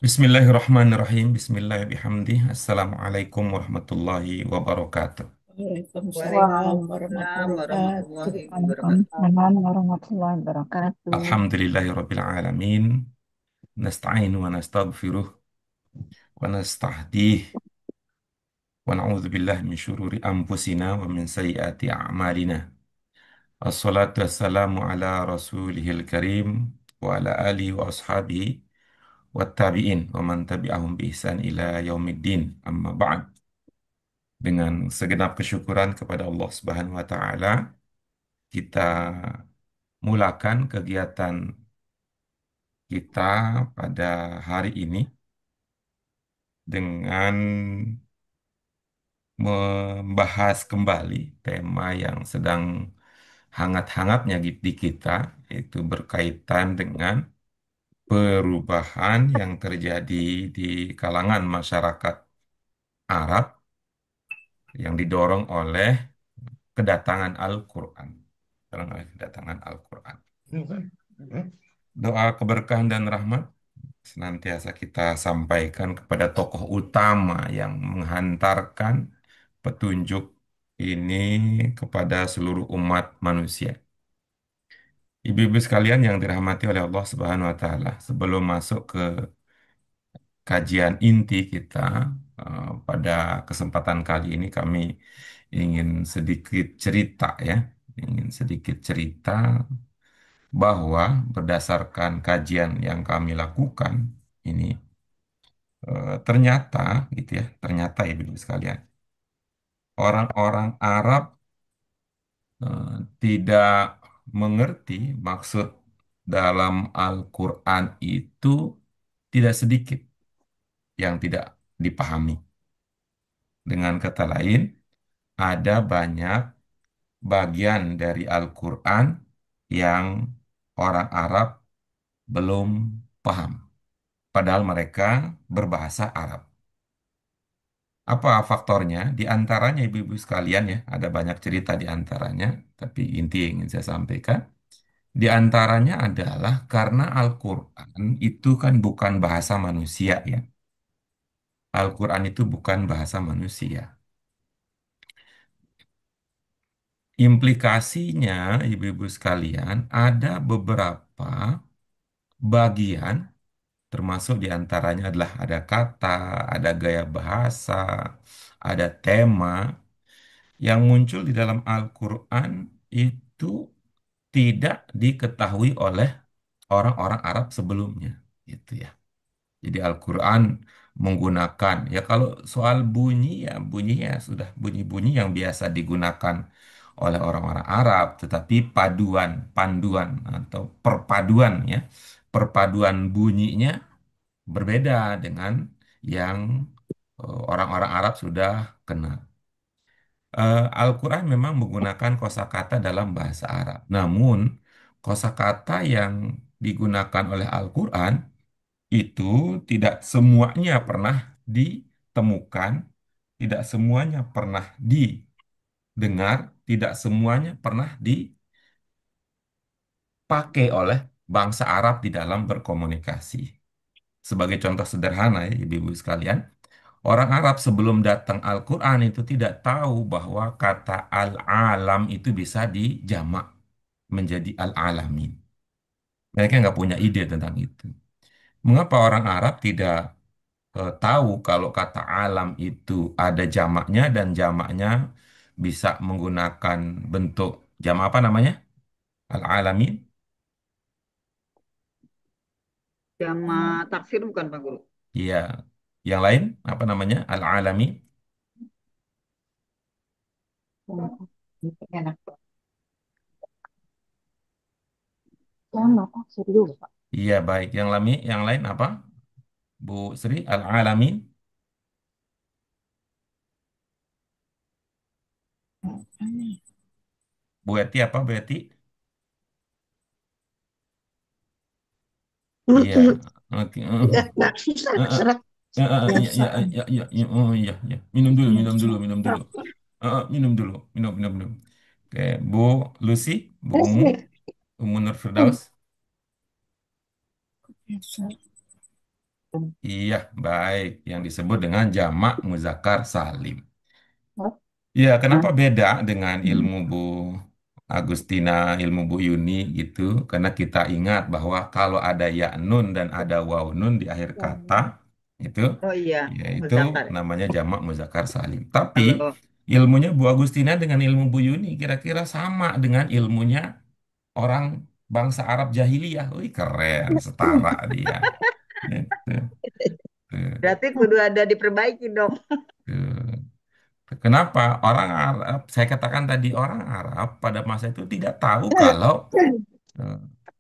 Bismillahirrahmanirrahim. Bismillahirrahmanirrahim. Assalamualaikum warahmatullahi wabarakatuh. Waalaikumsalam Waalaikumsalam warahmatullahi warahmatullahi wabarakatuh. Waalaikumsalam warahmatullahi wabarakatuh. Alhamdulillahirabbil alamin. Nasta'inu wa nastaghfiruh wa nastahdih wa na'udzu billahi min syururi anfusina wa min sayyiati a'malina. Assalatu wassalamu ala rasulihil karim wa ala alihi wa ashabihi wa tabi'in wa man tabi'ahum bi ihsan ila yaumiddin. Amma ba'd. Dengan segenap kesyukuran kepada Allah Subhanahu wa taala, kita mulakan kegiatan kita pada hari ini dengan membahas kembali tema yang sedang hangat-hangatnya di kita, yaitu berkaitan dengan perubahan yang terjadi di kalangan masyarakat Arab yang didorong oleh kedatangan Al-Quran. Kedatangan Al-Quran. Doa keberkahan dan rahmat senantiasa kita sampaikan kepada tokoh utama yang menghantarkan petunjuk ini kepada seluruh umat manusia. Ibu-ibu sekalian yang dirahmati oleh Allah Subhanahu wa taala, sebelum masuk ke kajian inti kita, pada kesempatan kali ini kami ingin sedikit cerita ya, ingin sedikit cerita bahwa berdasarkan kajian yang kami lakukan ini, ternyata gitu ya, ternyata ibu-ibu sekalian, orang-orang Arab eh, tidak mengerti maksud dalam Al-Quran itu tidak sedikit yang tidak dipahami. Dengan kata lain, ada banyak bagian dari Al-Quran yang orang Arab belum paham, padahal mereka berbahasa Arab. Apa faktornya? Di antaranya ibu-ibu sekalian ya, ada banyak cerita di antaranya, tapi inti yang ingin saya sampaikan. Di antaranya adalah karena Al-Quran itu kan bukan bahasa manusia ya. Al-Quran itu bukan bahasa manusia. Implikasinya, ibu-ibu sekalian, ada beberapa bagian, termasuk di antaranya adalah ada kata, ada gaya bahasa, ada tema yang muncul di dalam Al-Quran itu tidak diketahui oleh orang-orang Arab sebelumnya. Gitu ya. Jadi Al-Quran menggunakan, ya kalau soal bunyi ya bunyinya sudah bunyi-bunyi yang biasa digunakan oleh orang-orang Arab, tetapi panduan atau perpaduan ya, perpaduan bunyinya berbeda dengan yang orang-orang Arab sudah kenal. Al-Quran memang menggunakan kosakata dalam bahasa Arab. Namun, kosakata yang digunakan oleh Al-Quran itu tidak semuanya pernah ditemukan, tidak semuanya pernah didengar, tidak semuanya pernah dipakai oleh bangsa Arab di dalam berkomunikasi. Sebagai contoh sederhana ya, ibu-ibu sekalian, orang Arab sebelum datang Al-Quran itu tidak tahu bahwa kata al-alam itu bisa dijamak menjadi al-alamin. Mereka nggak punya ide tentang itu. Mengapa orang Arab tidak tahu kalau kata alam itu ada jamaknya dan jamaknya bisa menggunakan bentuk jamak apa namanya? Al-alamin. Jama taksir bukan Pak Guru? Iya. Yang lain apa namanya? Al-alami. Enak. Sama taksir juga, Pak. Iya, baik. Yang lain apa? Bu Sri, al-alamin. Bu Eti apa Bu Eti? Iya. Oke. Nggak susah, serat. Iya, Biasa. iya, iya, iya, iya. Oh, iya, iya. Minum dulu, minum dulu, minum dulu. Minum dulu, minum, minum, minum. Oke, Bu Lucy, Bu Umu, Umu Nur Firdaus. Iya, baik. Yang disebut dengan jamak muzakkar salim. Oh, Ya, kenapa nah. beda dengan Hmm. ilmu Bu Agustina, ilmu Bu Yuni gitu? Karena kita ingat bahwa kalau ada ya nun dan ada waw nun di akhir kata, itu Oh iya, yaitu Muzakar. namanya jamak muzakkar salim. Tapi Kalau ilmunya Bu Agustina dengan ilmu Bu Yuni kira-kira sama dengan ilmunya orang bangsa Arab jahiliyah. Wih, keren, setara dia. Gitu. Tuh, berarti kudu ada diperbaiki dong. tuh. Kenapa? Orang Arab, saya katakan tadi orang Arab pada masa itu tidak tahu eh,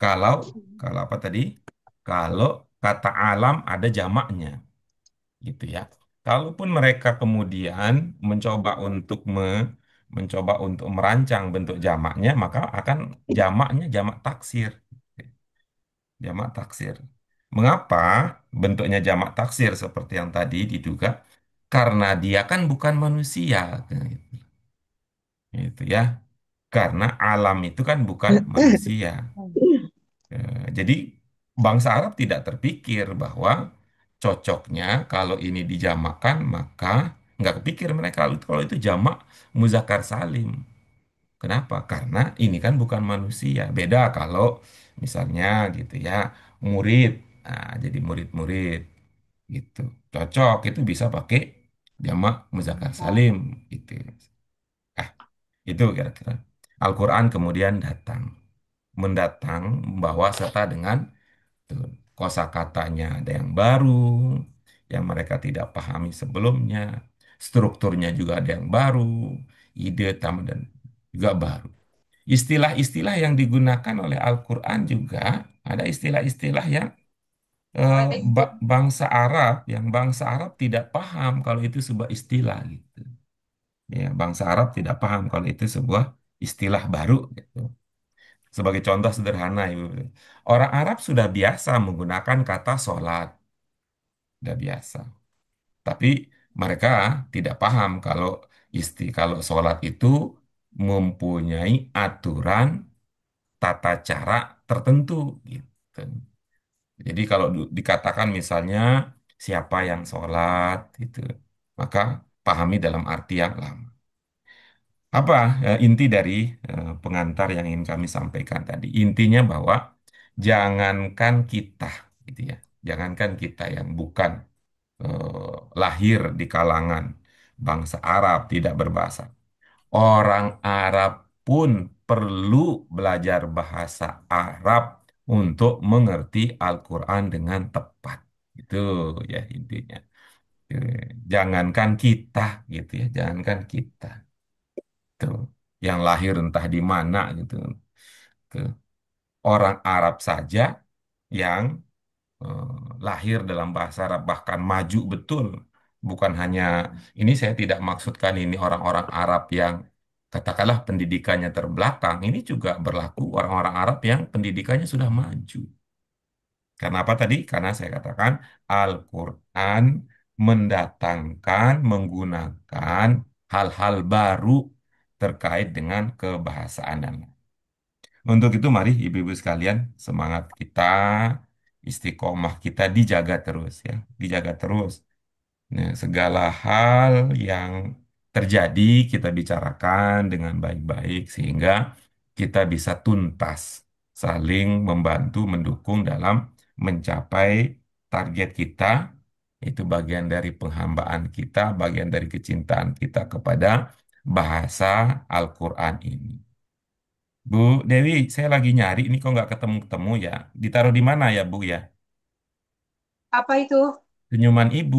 kalau kalau apa tadi? Kalau kata alam ada jamaknya, gitu ya. Kalaupun mereka kemudian mencoba untuk merancang bentuk jamaknya, maka akan jamaknya jamak taksir. Jamak taksir. Mengapa bentuknya jamak taksir seperti yang tadi diduga? Karena dia kan bukan manusia, gitu ya. Karena alam itu kan bukan manusia. Jadi bangsa Arab tidak terpikir bahwa cocoknya kalau ini dijamakan maka nggak kepikir mereka kalau itu jamak muzakkar salim. Kenapa? Karena ini kan bukan manusia. Beda kalau misalnya gitu ya murid. Nah, jadi murid-murid gitu. Cocok itu bisa pakai jamak muzakkar salim gitu. Ah, itu kira-kira. Al-Quran kemudian datang. Mendatang membawa serta dengan tuh, kosakatanya ada yang baru, yang mereka tidak pahami sebelumnya. Strukturnya juga ada yang baru. Ide tamu dan juga baru. Istilah-istilah yang digunakan oleh Al-Quran juga ada istilah-istilah yang bangsa Arab tidak paham kalau itu sebuah istilah gitu. Ya, bangsa Arab tidak paham kalau itu sebuah istilah baru gitu. Sebagai contoh sederhana, Ibu. Orang Arab sudah biasa menggunakan kata sholat, sudah biasa. Tapi mereka tidak paham kalau sholat itu mempunyai aturan tata cara tertentu gitu. Jadi kalau dikatakan misalnya siapa yang sholat itu, maka pahami dalam arti yang lama. Apa inti dari pengantar yang ingin kami sampaikan tadi? Intinya bahwa jangankan kita, gitu ya, jangankan kita yang bukan lahir di kalangan bangsa Arab tidak berbahasa, orang Arab pun perlu belajar bahasa Arab untuk mengerti Al-Quran dengan tepat. Itu ya intinya. Jangankan kita, gitu ya, jangankan kita. Tuh, yang lahir entah di mana gitu. Tuh, orang Arab saja yang eh, lahir dalam bahasa Arab bahkan maju betul. Bukan hanya ini saya tidak maksudkan ini orang-orang Arab yang katakanlah pendidikannya terbelakang. Ini juga berlaku orang-orang Arab yang pendidikannya sudah maju. Karena apa tadi? Karena saya katakan Al-Quran mendatangkan, menggunakan hal-hal baru terkait dengan kebahasaan dan lain. Untuk itu mari ibu-ibu sekalian semangat kita, istiqomah kita dijaga terus ya, dijaga terus. Nah, segala hal yang terjadi kita bicarakan dengan baik-baik sehingga kita bisa tuntas saling membantu mendukung dalam mencapai target kita. Itu bagian dari penghambaan kita, bagian dari kecintaan kita kepada bahasa Al-Quran ini. Bu Dewi, saya lagi nyari ini kok nggak ketemu-ketemu ya. Ditaruh di mana ya Bu ya? Apa itu? Senyuman Ibu.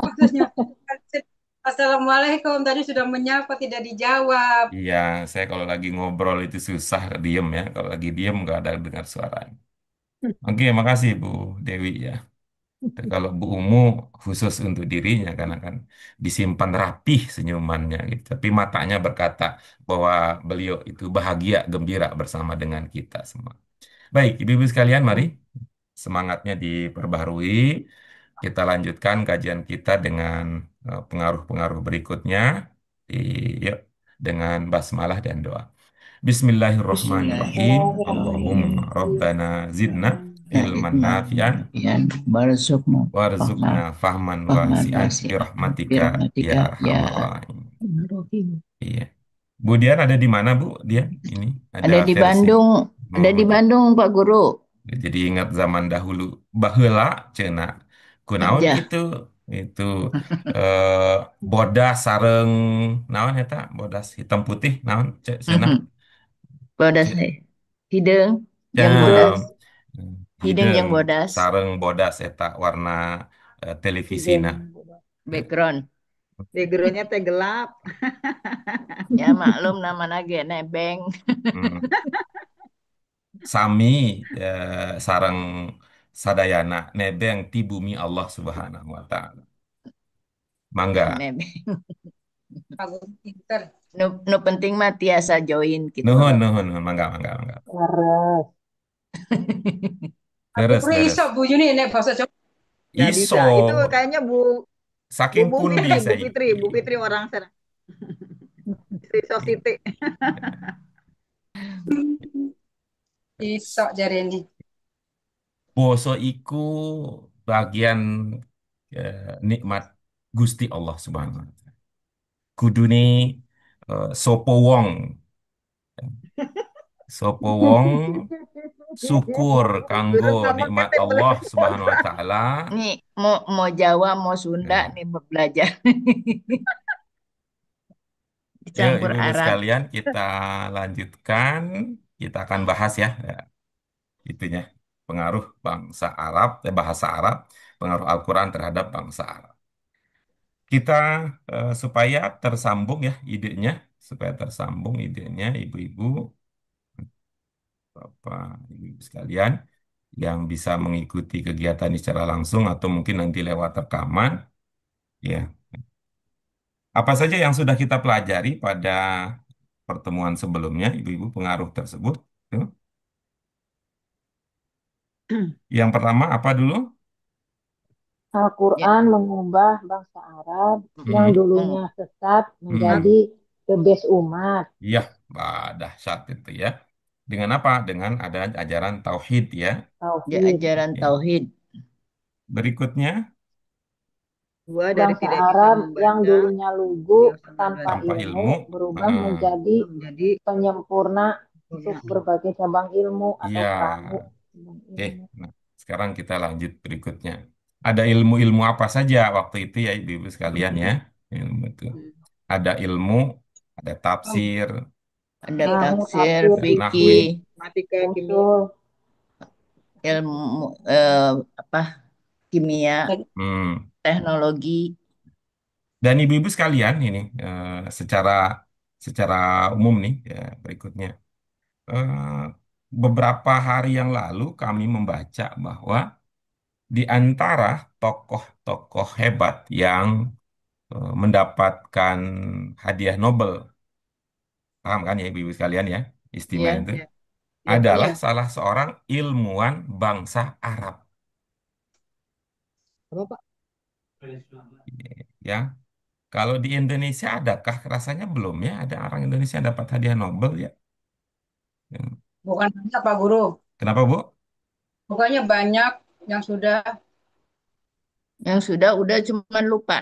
Putusnya. Assalamualaikum. Tadi sudah menyapa tidak dijawab. Iya, saya kalau lagi ngobrol itu susah diem ya. Kalau lagi diem nggak ada dengar suara. Oke, makasih Bu Dewi ya. Kalau Bu Umu khusus untuk dirinya karena kan disimpan rapih senyumannya gitu. Tapi matanya berkata bahwa beliau itu bahagia, gembira bersama dengan kita semua. Baik, Ibu-ibu sekalian, mari semangatnya diperbarui. Kita lanjutkan kajian kita dengan pengaruh-pengaruh berikutnya. Yuk, dengan basmalah dan doa. Bismillahirrahmanirrahim. Bismillahirrahmanirrahim. Allahumma rabbana zidna ilman nafi'an, nafian warzuqna fahman warzuqna fahman fahman wasi'an wasi'an birahmatika ya birahmatika ya arhamar rahim. Rahim. Iya. Bu Dian ada di mana Bu Dian? Ini ada Ada di versi. Bandung, Oh, ada di Bandung Pak Guru. jadi ingat zaman dahulu baheula cenah kunaon Aja. itu eh, bodas sareng naon eta bodas hitam putih naon cek cenah Mhm. Bodas cek nih. Hidung yang bodas. jam Hidung hidung yang bodas. sareng bodas eta warna televisina. Hidung background. Backgroundnya teh gelap. Ya maklum nama nage nebeng. Hmm. Sami sareng sadayana nebeng ti bumi Allah Subhanahu wa taala. Mangga. Nebeng. Pak Guru pinter. Nu penting mah tiasa join gitu. Nuhun nuhun nuhun mangga mangga mangga. Leres. Pak Deres Guru iso deres. Bu Yuni nek bahasa Jawa. Nggak Iso bisa. Itu kayaknya Bu saking Bumi pundi nih, saya. Bu Fitri orang sana. Istri Sositi. Iso jari ini. Boso iku bagian nikmat Gusti Allah Subhanahu wa taala. Kudune sopo wong sopo wong syukur kanggo Guru ngomong nikmat tete Allah bener. Subhanahu wa taala. Nih mau Jawa mau Sunda Ya. nih belajar Yuk, dicampur ibu-ibu Arab. sekalian, kita lanjutkan. Kita akan bahas ya, itunya pengaruh bangsa Arab, bahasa Arab, pengaruh Al-Quran terhadap bangsa Arab. Kita supaya tersambung ya idenya, supaya tersambung idenya, ibu-ibu, bapak, ibu-ibu sekalian yang bisa mengikuti kegiatan ini secara langsung atau mungkin nanti lewat rekaman, ya. Apa saja yang sudah kita pelajari pada pertemuan sebelumnya, ibu-ibu pengaruh tersebut? Tuh. Yang pertama apa dulu? Ya, Al-Quran mengubah bangsa Arab yang Hmm, mau dulunya sesat hmm. menjadi the best umat. Iya, dahsyat itu ya. Dengan apa? Dengan ada ajaran tauhid ya. ya Tauhid. ajaran Ya. tauhid. Berikutnya, Dua dari Bangsa tidak bisa Arab yang membaca, dulunya lugu beliau sama tanpa dari tanpa ilmu ilmu, berubah eh, menjadi menjadi penyempurna untuk sempurna. berbagai cabang ilmu atau iya. perahu cabang Oke, ilmu. nah sekarang kita lanjut berikutnya. Ada ilmu-ilmu apa saja waktu itu ya ibu-ibu sekalian ya. Ilmu itu. Ada ilmu, ada tafsir, Ada Nahu, tafsir, tafsir, fikih, fikih, Matematika, kimia. usul, ilmu apa kimia, hmm. teknologi. Dan ibu-ibu sekalian ini secara secara umum nih ya, berikutnya. Eh, Beberapa hari yang lalu kami membaca bahwa di antara tokoh-tokoh hebat yang mendapatkan hadiah Nobel, paham kan ya ibu-ibu sekalian ya, istimewa Ya, itu Ya, ya tahu. adalah Iya. salah seorang ilmuwan bangsa Arab, Apa Pak? ya. Kalau di Indonesia adakah? Rasanya belum ya, ada orang Indonesia yang dapat hadiah Nobel ya. Ya. Bukan banyak Pak Guru. Kenapa Bu? Bukannya banyak yang sudah. yang sudah udah cuman lupa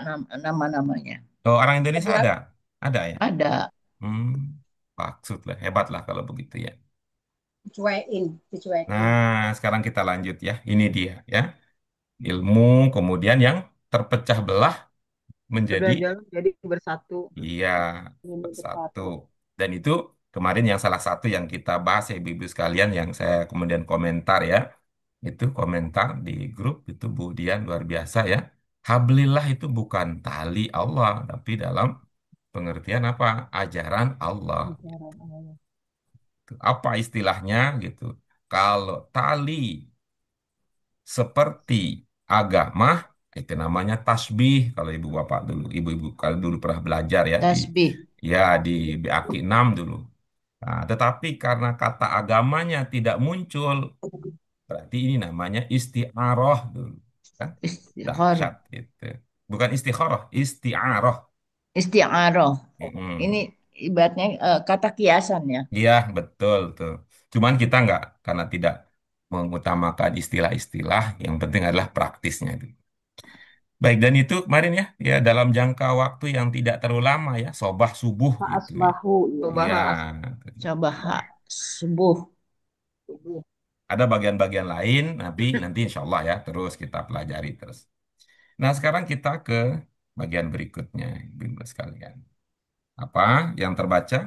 nama-namanya. Oh, orang Tapi Indonesia ada? Ada ya? Ada. Hmm, maksud lah, hebat lah kalau begitu ya. dicuekin, dicuekin. Nah, sekarang kita lanjut ya. Ini dia ya. Ilmu kemudian yang terpecah belah menjadi Sudah jalan jadi bersatu. iya ini bersatu. bersatu. Dan itu kemarin yang salah satu yang kita bahas ya ibu-ibu sekalian yang saya kemudian komentar ya. Itu komentar di grup itu Bu Dian luar biasa ya. Hablillah itu bukan tali Allah, tapi dalam pengertian apa? Ajaran Allah. Ajaran Allah. Apa istilahnya gitu? Kalau tali seperti agama itu namanya tasbih kalau ibu bapak dulu ibu-ibu kalau dulu pernah belajar ya di Tasbih. ya di BAQ 6 dulu. Nah, tetapi karena kata agamanya tidak muncul berarti ini namanya isti'aroh dulu kan Istiqoroh. dahsyat itu bukan istikharah isti'aroh. Istiqaroh. Ini Mm-mm. ibaratnya kata kiasan ya. Iya betul tuh cuman kita nggak karena tidak mengutamakan istilah-istilah, yang penting adalah praktisnya itu. Baik, dan itu kemarin ya, ya dalam jangka waktu yang tidak terlalu lama ya, sobah subuh gitu ya. Asbahu, iya. Ya, Coba Coba hak subuh. subuh. ada bagian-bagian lain, nanti insya Allah ya, terus kita pelajari terus. Nah, sekarang kita ke bagian berikutnya, Ibu sekalian. Apa yang terbaca?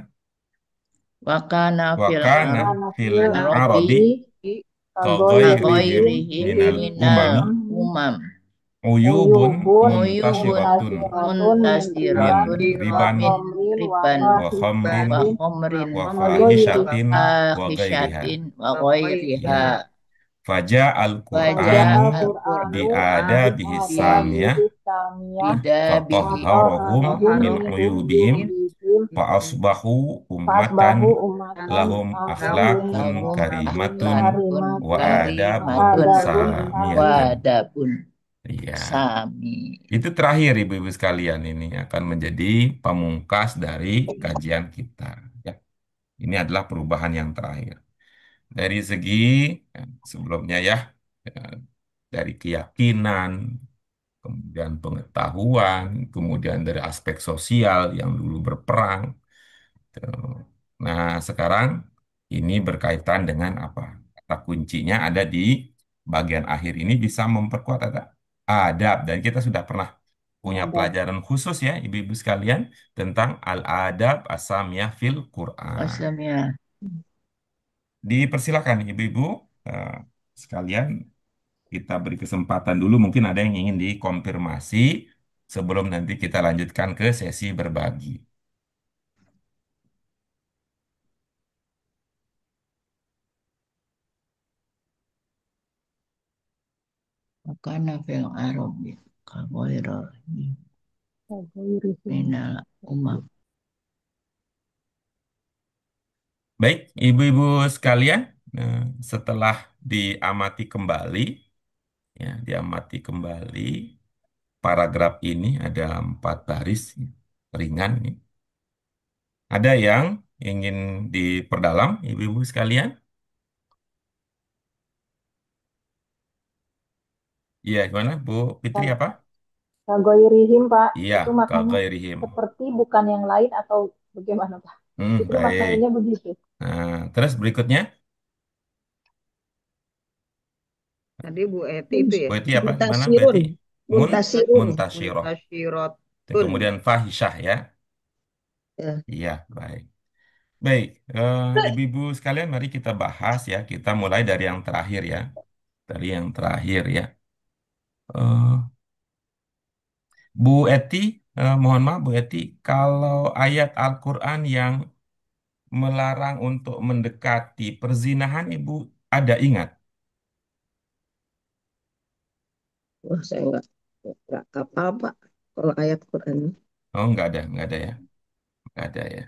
Wakana fil Wakana Karena fil fil arodi arabi arabi kaghairihim kagoirihim kagoirihi minal minal umami umam. uyubun uyubun Uyubun muntasyiratun muntasiratun min min riba muntasiratun wa riban min khamrin wa riban wa khamrin wa fahishatin khomrin wa wa fahishatin ghairiha wa ghairiha. fahishatin wa ghairiha. Ya, faja Baca Faja al-Qur'anu al-Qur'anu bi'ada Al-Qur'an bihi samiyah bi'adabihi samiyah bidabihi fatahharahum min fatahharahum min uyubihim uyubihim fa asbahu ummatan fasbahu umatan lahum lahum akhlakun lahum karimatun akhlakun wa karimatun adabun karimatun adabun samiyatun. wadabun Iya, sami. itu terakhir ibu-ibu sekalian, ini akan menjadi pamungkas dari kajian kita. Ya, ini adalah perubahan yang terakhir. Dari segi sebelumnya ya, eh, dari keyakinan, kemudian pengetahuan, kemudian dari aspek sosial yang dulu berperang. Tuh. Nah, sekarang ini berkaitan dengan apa? Kata kuncinya ada di bagian akhir ini, bisa memperkuat adab. Dan kita sudah pernah punya adab. pelajaran khusus ya, ibu-ibu sekalian, tentang al-adab asamiyah fil Quran. Waslamnya. Dipersilakan ibu-ibu eh, sekalian, kita beri kesempatan dulu, mungkin ada yang ingin dikonfirmasi sebelum nanti kita lanjutkan ke sesi berbagi. Wakana fil arabi kagoirihi Kagoirihim. minal umam. Baik, ibu-ibu sekalian, eh, setelah diamati kembali, ya, diamati kembali, paragraf ini ada 4 baris ringan nih. Ada yang ingin diperdalam, ibu-ibu sekalian? Iya, gimana, Bu Fitri apa? Kagoirihim, Pak. Iya, Itu maknanya kaghairihim. seperti bukan yang lain atau bagaimana, Pak? Itu Baik. maknanya begitu. Nah, terus berikutnya, Tadi Bu Eti itu ya. Bu Eti apa? Gimana, Bu Eti? Muntasirun. Mun, Muntasirun. muntasyiroh. Muntasyiratun. Kemudian fahisyah ya. Ya. Iya, baik. Baik, ibu-ibu sekalian, mari kita bahas ya. Kita mulai dari yang terakhir ya. Dari yang terakhir ya. Eh, Bu Eti, mohon maaf Bu Eti, kalau ayat Al-Quran yang melarang untuk mendekati perzinahan, Ibu ada ingat? Wah, saya nggak kapal, Pak. Kalau ayat Quran Oh, nggak ada ya. Nggak ada ya.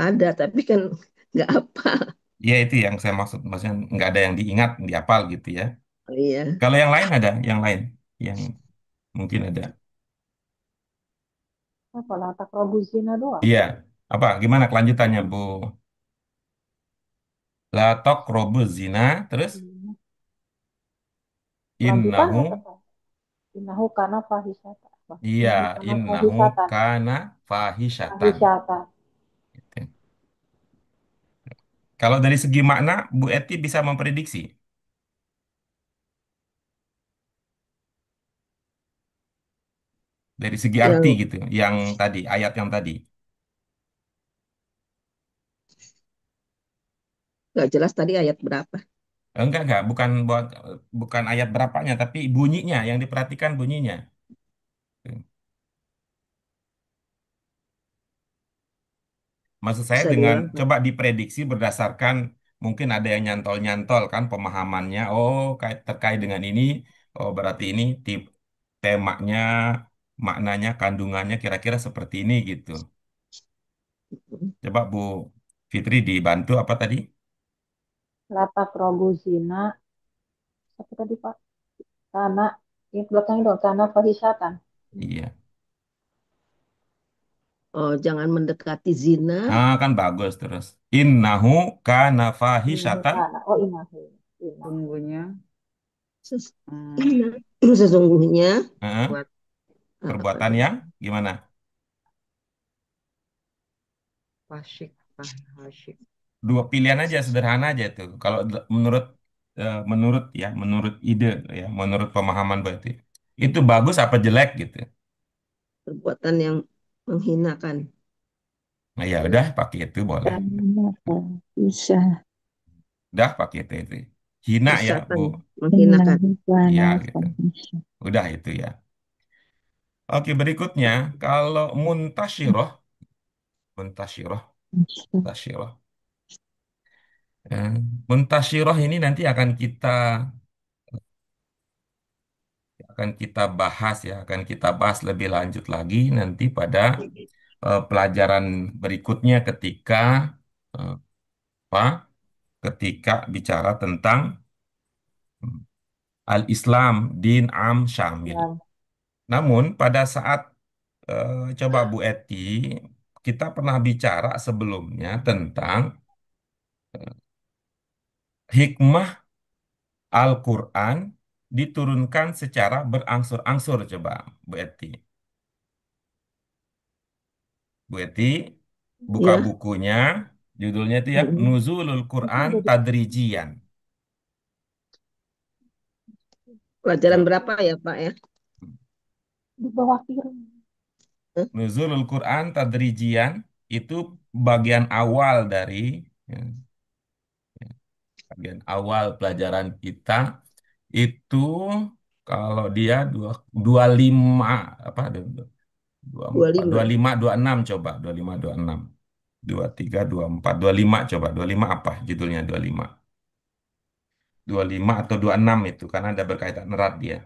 ada, tapi kan nggak apa. Ya itu yang saya maksud, maksudnya nggak ada yang diingat, dihafal gitu ya. Iya. Kalau yang lain ada, yang lain, yang mungkin ada. Apa lah, takrabu zina doang. Iya, apa? Gimana kelanjutannya, Bu? La taqrabuz zina, terus Lanjutannya innahu, apa? Innahu kana fahisata. Apa? iya, Innahu kana innahu fahisatan. kana fahisyatan. Fahisatan. Gitu. Kalau dari segi makna, Bu Eti bisa memprediksi dari segi arti Yang gitu, yang tadi, ayat yang tadi. nggak jelas tadi ayat berapa. Enggak, bukan ayat berapanya, tapi bunyinya yang diperhatikan bunyinya. Maksud saya Bisa dengan diulang, Pak. coba diprediksi berdasarkan mungkin ada yang nyantol-nyantol kan pemahamannya. Oh, terkait dengan ini, oh berarti ini temanya, maknanya, kandungannya kira-kira seperti ini gitu. Coba Bu Fitri dibantu apa tadi? La takrabu zina. Apa tadi, Pak? Karena ini belakangnya dong, karena fahisatan. Iya. Oh, jangan mendekati zina. Nah, kan bagus terus. Innahu kana Innahu fahisyatan. kana. Oh, innahu. Inna. Sungguhnya Ses- hmm, Sesungguhnya Heeh. buat apa Perbuatan tuh? yang gimana? Pasyik, pasyik. Dua pilihan aja, sederhana aja itu. Kalau menurut menurut ide ya, menurut pemahaman berarti itu bagus apa jelek gitu. Perbuatan yang menghinakan. Nah ya udah pakai itu boleh. Bisa. Udah pakai itu. Hina ya, Bu. Misalkan menghinakan. Iya gitu. Udah itu ya. Oke, berikutnya kalau muntasyiroh, muntasyiroh, muntasyiroh. Eh, muntasyiroh ini nanti akan kita bahas ya, akan kita bahas lebih lanjut lagi nanti pada pelajaran berikutnya ketika eh, apa? Ketika bicara tentang al-Islam din am syamil. Ya, Namun pada saat coba Bu Eti, kita pernah bicara sebelumnya tentang hikmah Al-Quran diturunkan secara berangsur-angsur coba Bu Eti. Bu Eti buka Ya, bukunya, judulnya itu ya mm, Nuzulul itu Quran udah Tadrijian. pelajaran Coba. berapa ya Pak ya? di bawah piring. Hah? Nuzulul Quran Tadrijian itu bagian awal dari ya, bagian awal pelajaran kita itu kalau dia 25 apa dua dua empat 25. 25 26 coba 25 26 23 24 25 coba 25 apa judulnya 25 atau 26 itu karena ada berkaitan erat dia.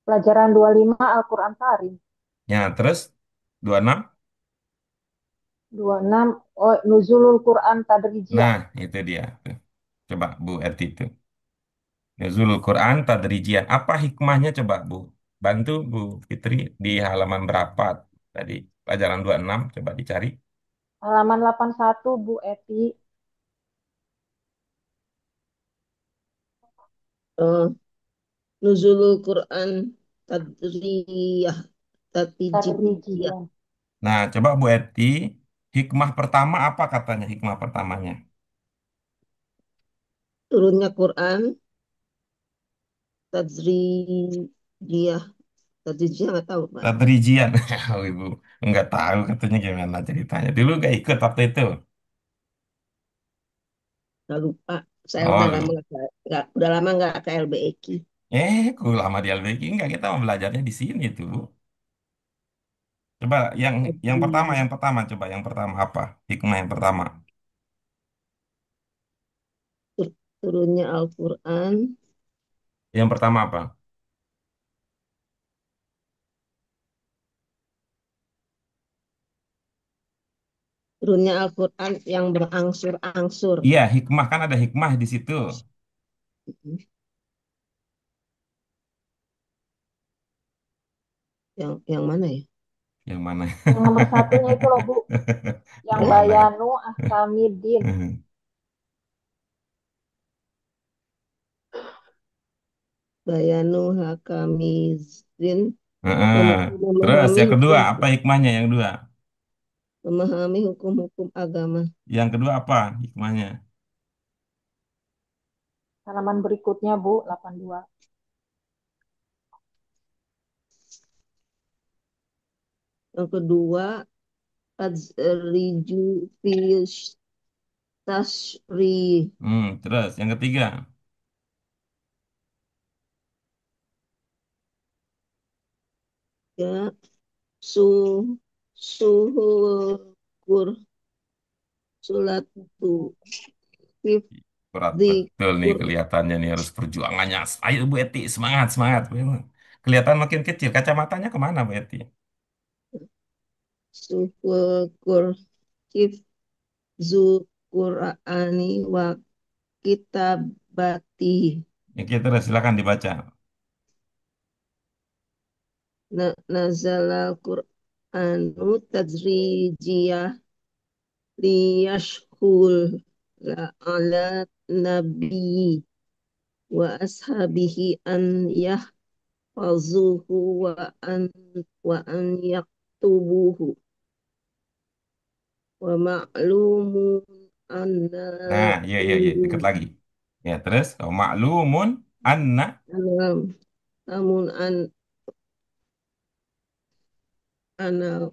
Pelajaran 25 Al-Quran Karim. Ya, terus 26. 26 oh, Nuzulul Quran Nah, Tadrijian. itu dia. Tuh. Coba Bu Erti itu. Nuzulul Quran Tadrijian. Apa hikmahnya coba Bu? Bantu Bu Fitri di halaman berapa tadi? Pelajaran 26 coba dicari. Halaman 81 Bu Eti. Eh, Nuzulul Quran Tadriyah Tadrijiyah. Tadrijian. Nah, coba Bu Eti, hikmah pertama apa katanya hikmah pertamanya? Turunnya Quran Tadrijiyah. Tadrijiyah nggak tahu Pak. Tadrijian. Oh, Ibu nggak tahu katanya gimana ceritanya. Dulu nggak ikut waktu itu. Nggak lupa. Saya Oh, udah lama udah lama nggak ke LBEQ. ku lama di LBK enggak kita mau belajarnya di sini tuh. Bu. Coba yang pertama coba yang pertama apa? Hikmah yang pertama. Turunnya Al-Quran. Yang pertama apa? Turunnya Al-Quran yang berangsur-angsur. Iya, hikmah kan ada hikmah di situ. Yang mana ya? Yang mana? Yang nomor satunya itu loh Bu. Yang Yang mana? Bayanu Ahkamidin. Bayanu Hakamizin Heeh. Terus memahami yang kedua hukum apa hikmahnya yang kedua? memahami hukum-hukum agama. Yang kedua apa hikmahnya? Halaman berikutnya Bu, 82. Yang kedua, Tazriju fi tasri Terus yang ketiga. ya su suhukur sulatu Berat betul nih hifdzikur kelihatannya nih harus perjuangannya. Ayo Bu Eti, semangat, semangat. Kelihatan makin kecil. Kacamatanya kemana Bu Eti? suhukur hifdzuqur'ani wa kitabati Oke, terus silakan dibaca. nazala Qur'anu tadrijiyah liyashhul la ala nabiyyi wa ashabihi an yahfazuhu wa an yaktubuhu wa ma'lumun anna Nah, iya, iya, iya, dikit lagi. Ya, terus, oh, maklumun anna. namun ana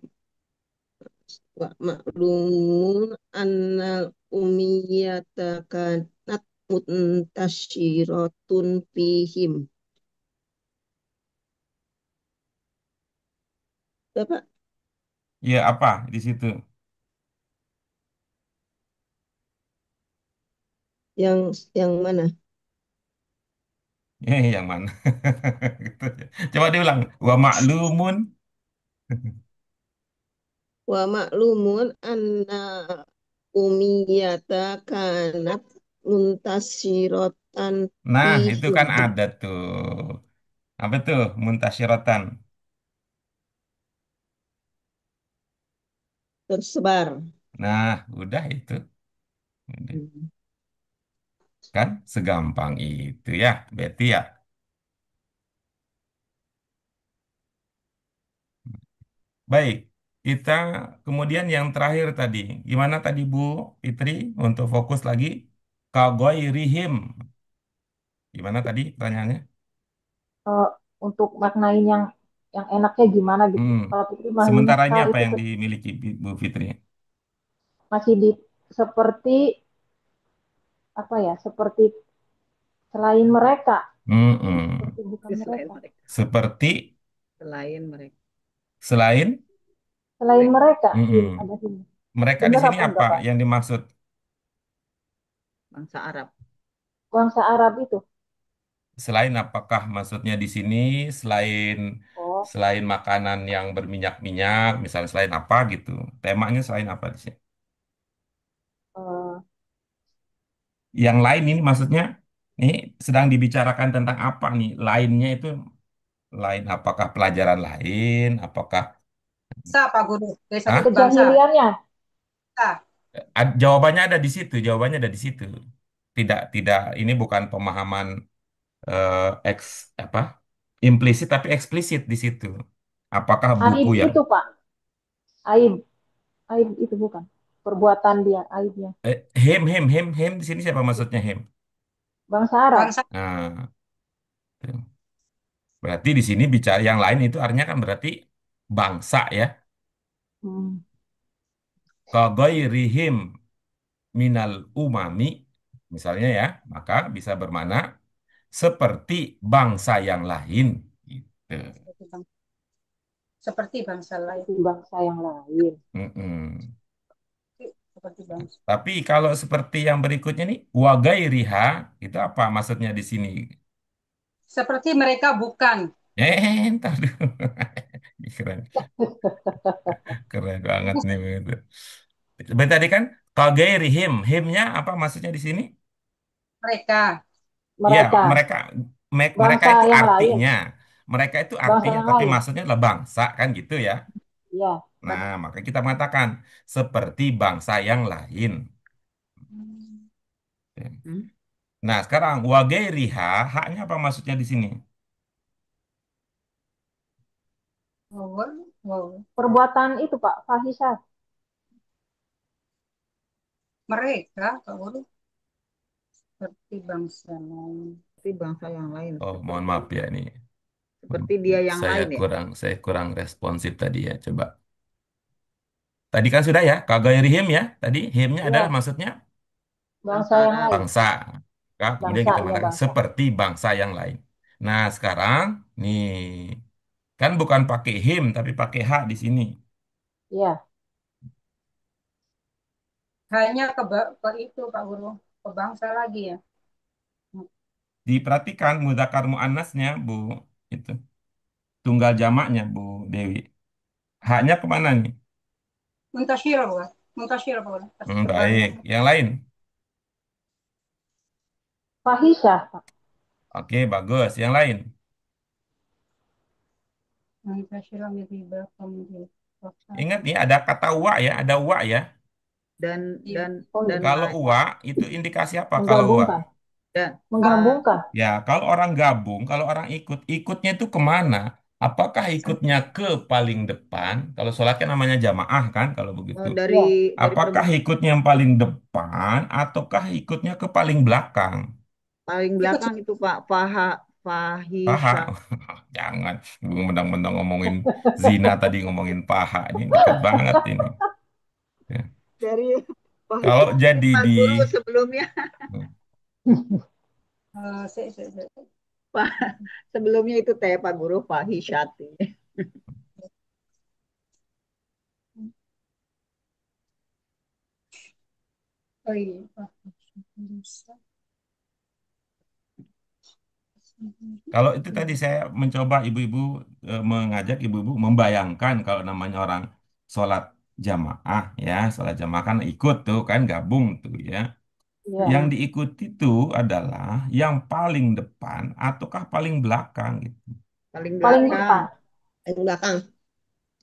wa ma'lumun annal umiyata kanat muntasyiratun fihim. Bapak Ya, apa di situ? yang mana? Yang mana? Gitu aja. Coba diulang. Wa maklumun. Wa ma'lumun anna umiyata kanat muntasyirotan Nah, itu fihim. kan ada tuh. Apa tuh? Muntasyiratan. Tersebar. Nah, udah itu. Udah. Hmm. Kan segampang itu ya, Betty ya. Baik, kita kemudian yang terakhir tadi. Gimana tadi Bu Fitri untuk fokus lagi? Kagoirihim. Gimana tadi pertanyaannya? Eh, untuk maknain yang enaknya gimana gitu. Hmm. Kalau Fitri mah Sementara ini nyesal apa itu yang dimiliki Bu Fitri? masih di seperti apa ya? Seperti selain mereka, Mm-mm. seperti bukan Itu selain mereka. mereka. Seperti Selain mereka. selain, Selain Mereka. mereka, mm-mm. ini ada sini. Mereka di Bener sini apa apa enggak, Pak? yang dimaksud? Bangsa Arab. Bangsa Arab itu. Selain apakah maksudnya di sini selain Oh, selain makanan yang berminyak-minyak, misalnya selain apa gitu? Temanya selain apa di sini? eh, Yang lain ini maksudnya ini sedang dibicarakan tentang apa nih? Lainnya itu lain apakah pelajaran lain? Apakah Bangsa, Pak Guru. Dari satu ah? bangsa. kejahiliannya. Bangsa. Jawabannya ada di situ, jawabannya ada di situ. Tidak ini bukan pemahaman eh, eks apa? Implisit tapi eksplisit di situ. Apakah buku Aib yang itu, Pak. Aib. Aib itu bukan. Perbuatan dia, aibnya. hem di sini siapa maksudnya hem? Bangsa Arab. Bangsa. Nah, itu. Berarti di sini bicara yang lain itu artinya kan berarti bangsa ya. Hmm. Kaghairihim minal umami misalnya ya, maka bisa bermakna seperti bangsa yang lain gitu. Seperti bangsa lain. Seperti bangsa yang lain. Mm-mm. Seperti bangsa. Tapi kalau seperti yang berikutnya nih, wagairiha itu apa maksudnya di sini? Seperti mereka bukan. Entar dulu. Keren, keren banget nih begitu. Berarti tadi kan kagairihim, himnya apa maksudnya di sini? Mereka. Iya, Mereka. mereka mereka Bangsa itu yang lain. artinya, mereka itu Bangsa artinya, yang tapi lain. maksudnya adalah bangsa kan gitu ya. Iya. Nah, maka kita mengatakan seperti bangsa yang lain. Hmm? Nah, sekarang wagairiha, haknya apa maksudnya di sini? Wow. Wow. Perbuatan itu, Pak. Fahisyah. Mereka, Pak Guru. Seperti bangsa lain. Seperti bangsa yang lain. Oh, mohon Seperti maaf ya nih. seperti dia yang Saya lain ya. kurang saya kurang responsif tadi ya. Coba. Tadi kan sudah ya, kagairihim ya. Tadi himnya adalah Iya. maksudnya Bangsa Bangsa yang Arab. lain. bangsa. Ya, kemudian Bangsa, kita iya mengatakan bangsa. seperti bangsa yang lain. Nah, sekarang nih kan bukan pakai him tapi pakai hak di sini. Iya. Hanya ke itu, Pak Guru. Ke bangsa lagi ya. Diperhatikan mudzakkar muannasnya, Bu. Itu tunggal jamaknya, Bu Dewi. Haknya kemana nih? Muntasyir, Pak. Muntasyir, Pak Guru. Tersebar. Baik. Yang lain? Fahisyah, Pak. Oke, bagus. Yang lain? Muntasyir, riba, kemudian. Ingat ya, ada kata wa ya, ada wa ya. dan Iya. dan Oh dan iya, Kalau uwa itu indikasi apa kalau uwa? menggabungkan. dan Ah, Menggabungkan. Ya, kalau orang gabung, kalau orang ikut, ikutnya itu kemana? Apakah ikutnya ke paling depan? Kalau sholat kan namanya jamaah kan, kalau begitu. dari Ya, Apakah ikutnya yang paling depan, ataukah ikutnya ke paling belakang? paling ikut belakang itu Pak Paha. Fahisha Jangan, mentang-mentang ngomongin zina tadi ngomongin paha. Ini dekat banget ini. Ya. dari Kalau Fahisha jadi Pak di Guru sebelumnya. Pak sebelumnya itu teh Pak Guru Fahishati. oh iya. Kalau itu tadi saya mencoba ibu-ibu mengajak ibu-ibu membayangkan kalau namanya orang sholat jamaah ya, sholat jamaah kan ikut tuh kan gabung tuh ya. Yang ya. diikuti itu adalah yang paling depan ataukah paling belakang gitu. Paling Paling belakang. depan. Yang belakang.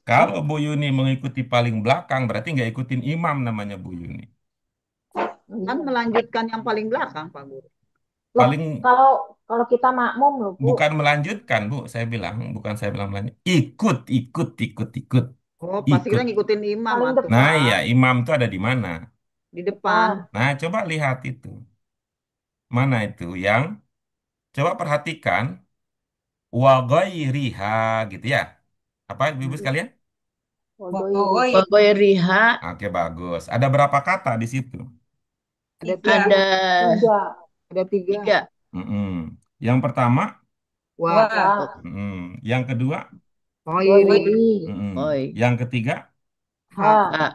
Kalau Bu Yuni mengikuti paling belakang berarti nggak ikutin imam namanya Bu Yuni. Kan Iya. melanjutkan yang paling belakang Pak Guru. Loh, Paling kalau kalau kita makmum loh, Bu, bukan melanjutkan Bu, saya bilang bukan saya bilang melanjut. Ikut, ikut, ikut, ikut, Oh, pasti ikut. kita ngikutin imam paling atau Nah, depan, ya imam itu ada di mana? di depan. depan. Nah, coba lihat itu. Mana itu yang coba perhatikan wa ghairiha gitu ya. Apa Ibu Hmm. sekalian? Wadoiri. Pokoknya Riha Oke, bagus. Ada berapa kata di situ? Ada Tiga. tiga. ada Tiga. Ada tiga. tiga. Mm-mm. Yang pertama, Wah, Wah. Wah, yang kedua, Hoiri. Goiri. Oi. yang ketiga, Hak. Ha. Hak.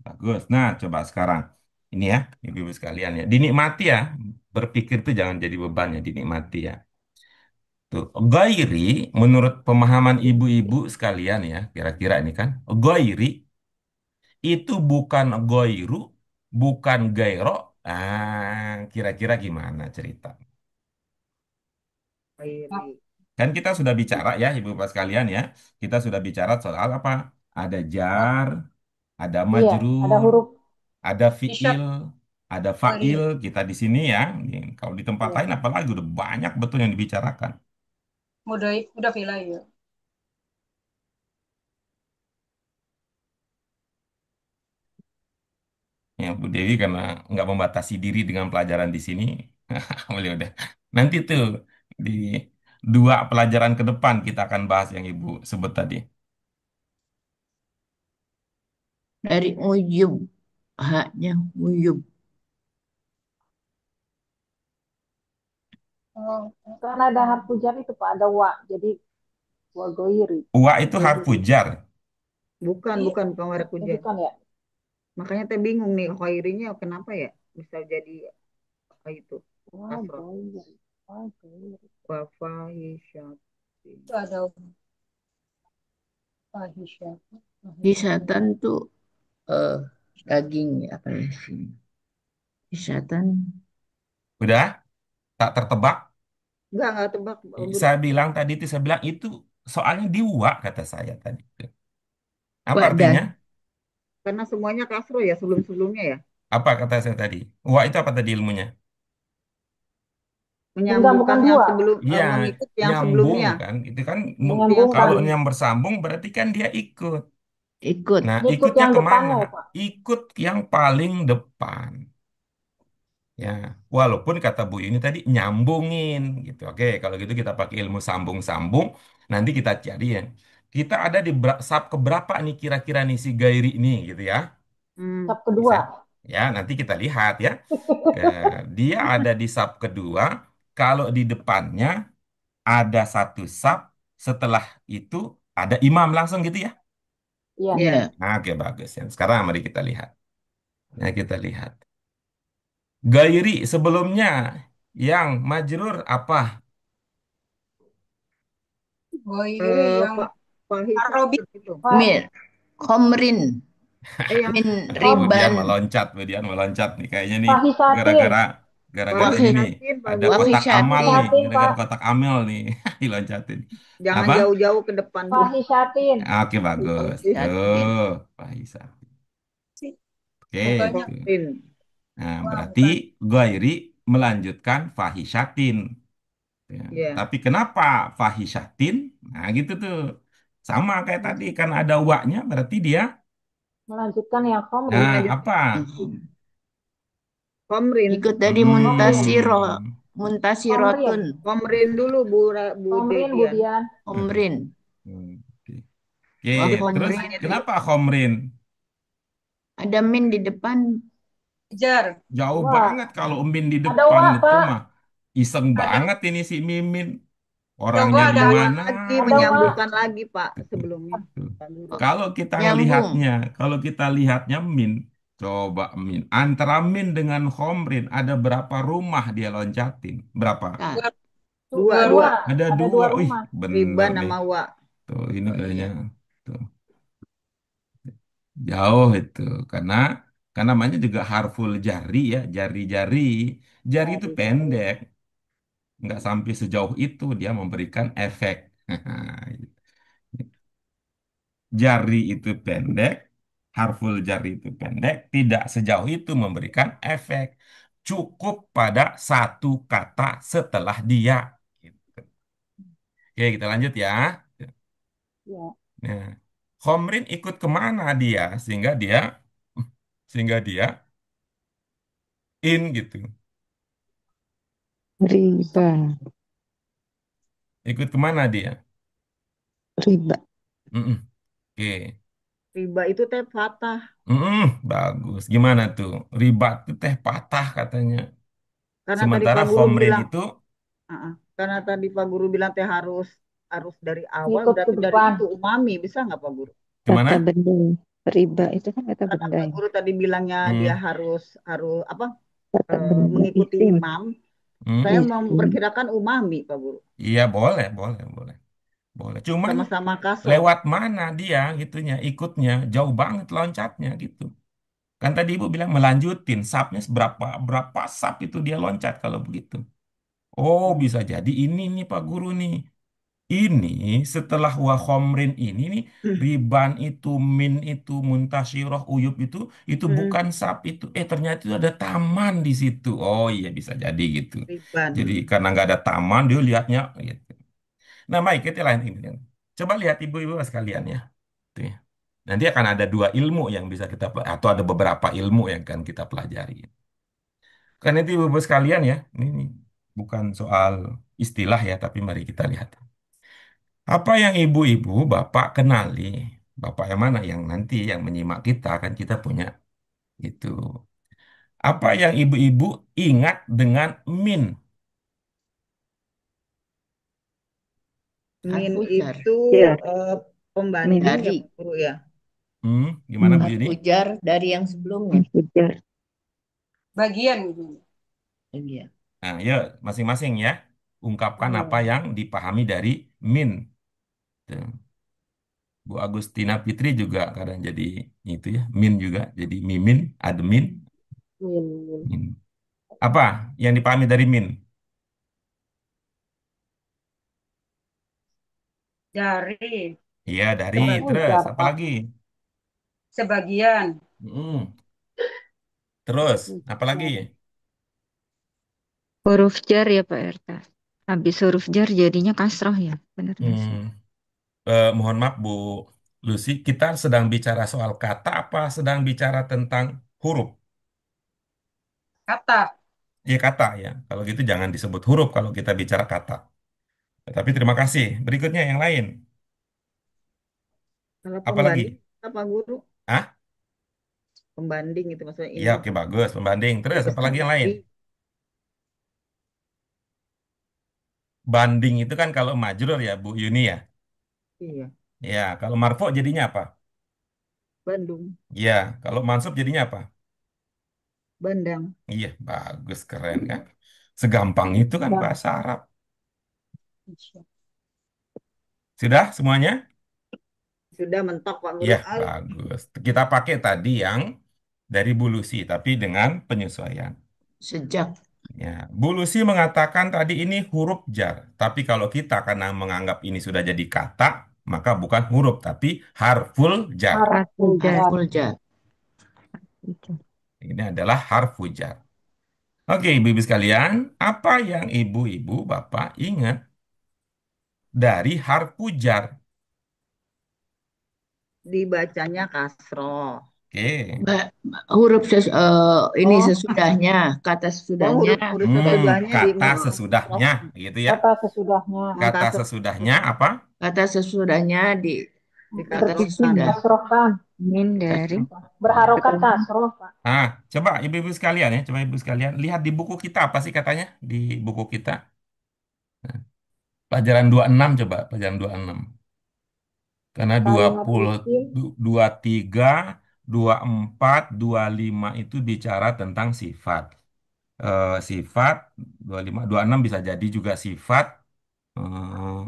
bagus. Nah, coba sekarang ini ya, ibu-ibu sekalian ya, dinikmati ya. Berpikir tuh jangan jadi beban ya, dinikmati ya. Tuh, ghairi menurut pemahaman ibu-ibu sekalian ya, kira-kira ini kan, ghairi itu bukan goiru, bukan gairo. Kira-kira gimana cerita? Hoiri. Kan kita sudah bicara ya, ibu-bapak sekalian ya. Kita sudah bicara soal apa? Ada jar, ada Iya, ada majrur, huruf. ada Isyak. fiil, ada Oh fa'il. iya. Kita di sini ya. Kalau di tempat Iya. lain apalagi udah banyak betul yang dibicarakan. Udah villa ya. Ya, Bu Dewi karena nggak membatasi diri dengan pelajaran di sini, boleh udah. Nanti tuh di dua pelajaran ke depan kita akan bahas yang Ibu sebut tadi. Dari ujub. Haknya ujub. Oh, Karena ada harfu jar itu Pak, ada wa. Jadi wagoiri. Wa itu harfu Wagoiri. jar. Bukan, iya. bukan pengarah hujan. Bukan ya? Makanya teh bingung nih Hoirinya kenapa ya bisa jadi apa itu kasroh. Wagoiri. Wagoiri. Wafahisyati. Itu ada Fahisha. Hisatan tuh eh daging apa sih? Hisatan. Udah? Tak tertebak? Enggak tebak Pak Guru. Saya bilang tadi itu, saya bilang itu soalnya di wa kata saya tadi. Apa Wadah. artinya? Karena semuanya kasroh ya sebelum-sebelumnya ya. Apa kata saya tadi? Wa itu apa tadi ilmunya? Enggak, Menyambungkan bukan yang dua. sebelum Iya, mengikut yang nyambung sebelumnya. kan. Itu kan Mengikuti yang kalau Menyambungkan. sebelumnya. yang bersambung berarti kan dia ikut. Ikut. Nah, Ngikut ikutnya yang kemana? depannya ya Pak. Ikut yang paling depan. Ya, walaupun kata Bu ini tadi nyambungin gitu. Oke, kalau gitu kita pakai ilmu sambung-sambung. Nanti kita cari ya. Kita ada di sub keberapa nih kira-kira nih si Gairi ini gitu ya. Hmm. Sab kedua. Bisa. Ya, nanti kita lihat ya. Dia ada di sub kedua. Kalau di depannya ada satu sub, setelah itu ada imam langsung gitu ya. Iya. Ya, Ya. Nah, oke bagus ya. Sekarang mari kita lihat. Nah, kita lihat. Gairi sebelumnya yang majrur apa? Goiri yang Pak Fahisyati Arabi. itu. Pak, Mir. Komrin. Yang Min Bu Rob, riban. Bu Dian meloncat nih kayaknya nih Fahisatin. gara-gara gara-gara ini Wahid. nih Fahisatin Pak ada Guru. kotak amal nih, Wahisyatin. Fahisatin gara-gara Pak. kotak amal nih diloncatin. Jangan Apa? jauh-jauh ke depan dulu. Fahisatin. Oke bagus. Wahisyatin. Tuh, Pak Isa. Oke, Mukanya. itu. Khomrin. Nah, Wah, berarti bukan. Ghairi melanjutkan fahisyatin. Ya. Ya. Tapi kenapa fahisyatin? Nah, gitu tuh. Sama kayak tadi kan ada waknya berarti dia. Melanjutkan yang khomrin. Nah, Lanjut. apa? Khomrin. Ikut tadi Khomrin. muntasiro, Hmm. muntasirotun, Khomrin. Khomrin dulu Bu Khomrin, Dedian. Budian. omrin, Hmm, Oke, Oke, wa terus khomrin. Namanya dulu. kenapa Khomrin? Ada min di depan. Kejar. Jauh Wah, banget kalau Umbin di ada depan wa, itu Pak. mah. Iseng Ada. banget ini si Mimin. Coba Orangnya di ada. Ulang mana lagi, Ada wa. gitu. menyambungkan lagi Pak sebelumnya. Tuh. Pak Guru. Oh, Kalau kita nyambung. ngelihatnya, kalau kita lihatnya Min, coba Min. Antara Min dengan Khomrin ada berapa rumah dia loncatin? Berapa? Nah, Dua, Dua, dua dua. Dua. rumah. Ada Ada dua. dua Wih, rumah. bener Riban nih. sama Wa. Tuh, ini oh adanya. iya. Tuh, jauh itu. Karena namanya juga harful jari ya, jari-jari. Jari itu Jari-jari. pendek, nggak sampai sejauh itu dia memberikan efek. Jari itu pendek, harful jari itu pendek, tidak sejauh itu memberikan efek. Cukup pada satu kata setelah dia. Gitu. Oke, kita lanjut ya. Ya. Nah, Khomrin ikut kemana dia sehingga dia in gitu. Riba. Ikut kemana dia? Riba. Mm-mm. Oke. Riba itu teh patah. Bagus. Gimana tuh? Riba itu teh patah katanya. Karena tadi Sementara Pak Guru Khomrin bilang, itu karena tadi Pak Guru bilang teh harus harus dari awal, Ngikut ke berarti dari depan. itu umami, bisa nggak Pak Guru? Kata gimana? benda. Riba itu kan kata Karena benda Pak ya. Guru tadi bilangnya dia Hmm, harus harus apa Kata benda mengikuti isim. imam, saya Isim. memperkirakan umami Pak Guru, iya boleh, boleh, boleh, boleh. Cuman sama-sama kasroh. lewat mana dia gitunya, ikutnya jauh banget loncatnya gitu. Kan tadi Ibu bilang melanjutin, sapnya berapa berapa sap itu dia loncat kalau begitu. Oh, bisa jadi ini nih Pak Guru nih. Ini setelah wahomrin ini nih riban itu min itu muntasyiroh uyub itu Hmm, bukan sap itu ternyata itu ada taman di situ. Oh iya bisa jadi gitu. Riban. Jadi karena nggak ada taman dia lihatnya gitu. Nah baik kita lain ini. Coba lihat ibu-ibu sekalian ya. Tuh ya. Nanti akan ada dua ilmu yang bisa kita atau ada beberapa ilmu yang akan kita pelajari. Karena itu ibu-ibu sekalian ya. Ini bukan soal istilah ya tapi mari kita lihat. Apa yang ibu-ibu, bapak kenali? Bapak yang mana? Yang nanti yang menyimak kita kan kita punya itu. Apa yang ibu-ibu ingat dengan min? Min harfu jar, itu Jar. eh, pembanding ya dari, Pak Guru ya. Gimana Bu Hmm. Yuni? harfu jar dari yang sebelumnya. Harfu jar. Bagian gitu. Iya. Nah, yuk masing-masing ya. Ungkapkan apa Ya. yang dipahami dari min. Tuh. Bu Agustina Fitri juga kadang jadi itu ya, min juga. Jadi mimin, admin, Min, min. min. Apa yang dipahami dari min? Dari. Iya, dari Harfu terus jar, apa Pak. lagi? Sebagian. Mm. Terus Harfu apa lagi? jar. Huruf jar ya Pak Erta. Habis huruf jar jadinya kasroh ya. Benar nggak Hmm, sih? mohon maaf Bu Lucy, kita sedang bicara soal kata apa sedang bicara tentang huruf? Kata. Ya kata ya. Kalau gitu jangan disebut huruf kalau kita bicara kata. Tapi terima kasih. Berikutnya yang lain. Kalau Apa lagi? pembanding apa Pak Guru? Ah, Pembanding itu maksudnya ya ini oke bagus. Pembanding. Terus apa lagi yang lain? sendiri. Banding itu kan kalau majrur ya Bu Yuni ya. Iya, Ya, kalau marfo jadinya apa? Bandung, Ya, kalau mansub jadinya apa? Bandang. Iya, bagus keren kan? Segampang itu kan Bang. bahasa Arab. Sudah semuanya? Sudah mentok Pak Guru. Ya, bagus. Kita pakai tadi yang dari Bulusi, tapi dengan penyesuaian. Sejak. Ya, Bulusi mengatakan tadi ini huruf jar, tapi kalau kita karena menganggap ini sudah jadi kata, maka bukan huruf, tapi harful jar. Harfu Harfu jar. jar. Harful jar. Itu. Ini adalah harfu jar. Oke, ibu-ibu sekalian, apa yang ibu-ibu bapak ingat dari harfu jar? Dibacanya kasroh. Oke. Ini Oh, sesudahnya, kata oh sesudahnya huruf sesudahnya di Kata sesudahnya, gitu ya. Kata sesudahnya Kata mengkasroh sesudahnya apa? kata sesudahnya kata sesudah. dikasrohkan. dikasrohkan, Min dari Pak. Berharokat Betul. kasroh, Pak. Ah, coba ibu-ibu sekalian ya, coba ibu sekalian lihat di buku kita apa sih katanya di buku kita. Pelajaran 26 coba, pelajaran 26. Karena Kalimat 20, isim 23, 24, 25 itu bicara tentang sifat. Sifat 25, 26 bisa jadi juga sifat eh,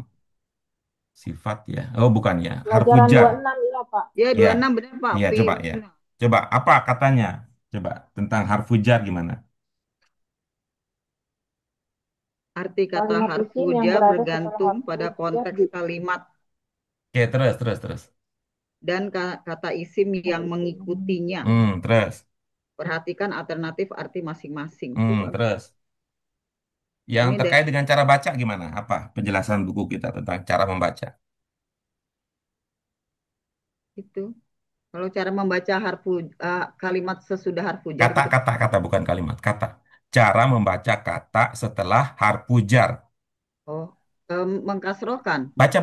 sifat ya. Oh, bukan ya, harfu pelajaran jar. 26 ya, Pak. Ya Ya, 26 benar Pak. iya Pi coba ya. benar. Coba apa katanya? Coba tentang harfu jar gimana? Arti kata Kalimat harfu isim yang jar berada setelah bergantung harfu pada jar konteks di kalimat Oke, terus. dan kata isim yang isim. mengikutinya. Terus. Perhatikan alternatif arti masing-masing. Terus. Yang Ini dari terkait dengan cara baca gimana? Apa penjelasan buku kita tentang cara membaca? itu. Kalau cara membaca kalimat sesudah harfu jar gitu. Kata bukan kalimat, kata. Cara membaca kata setelah harfu jar. Oh, mengkasrohkan. Baca,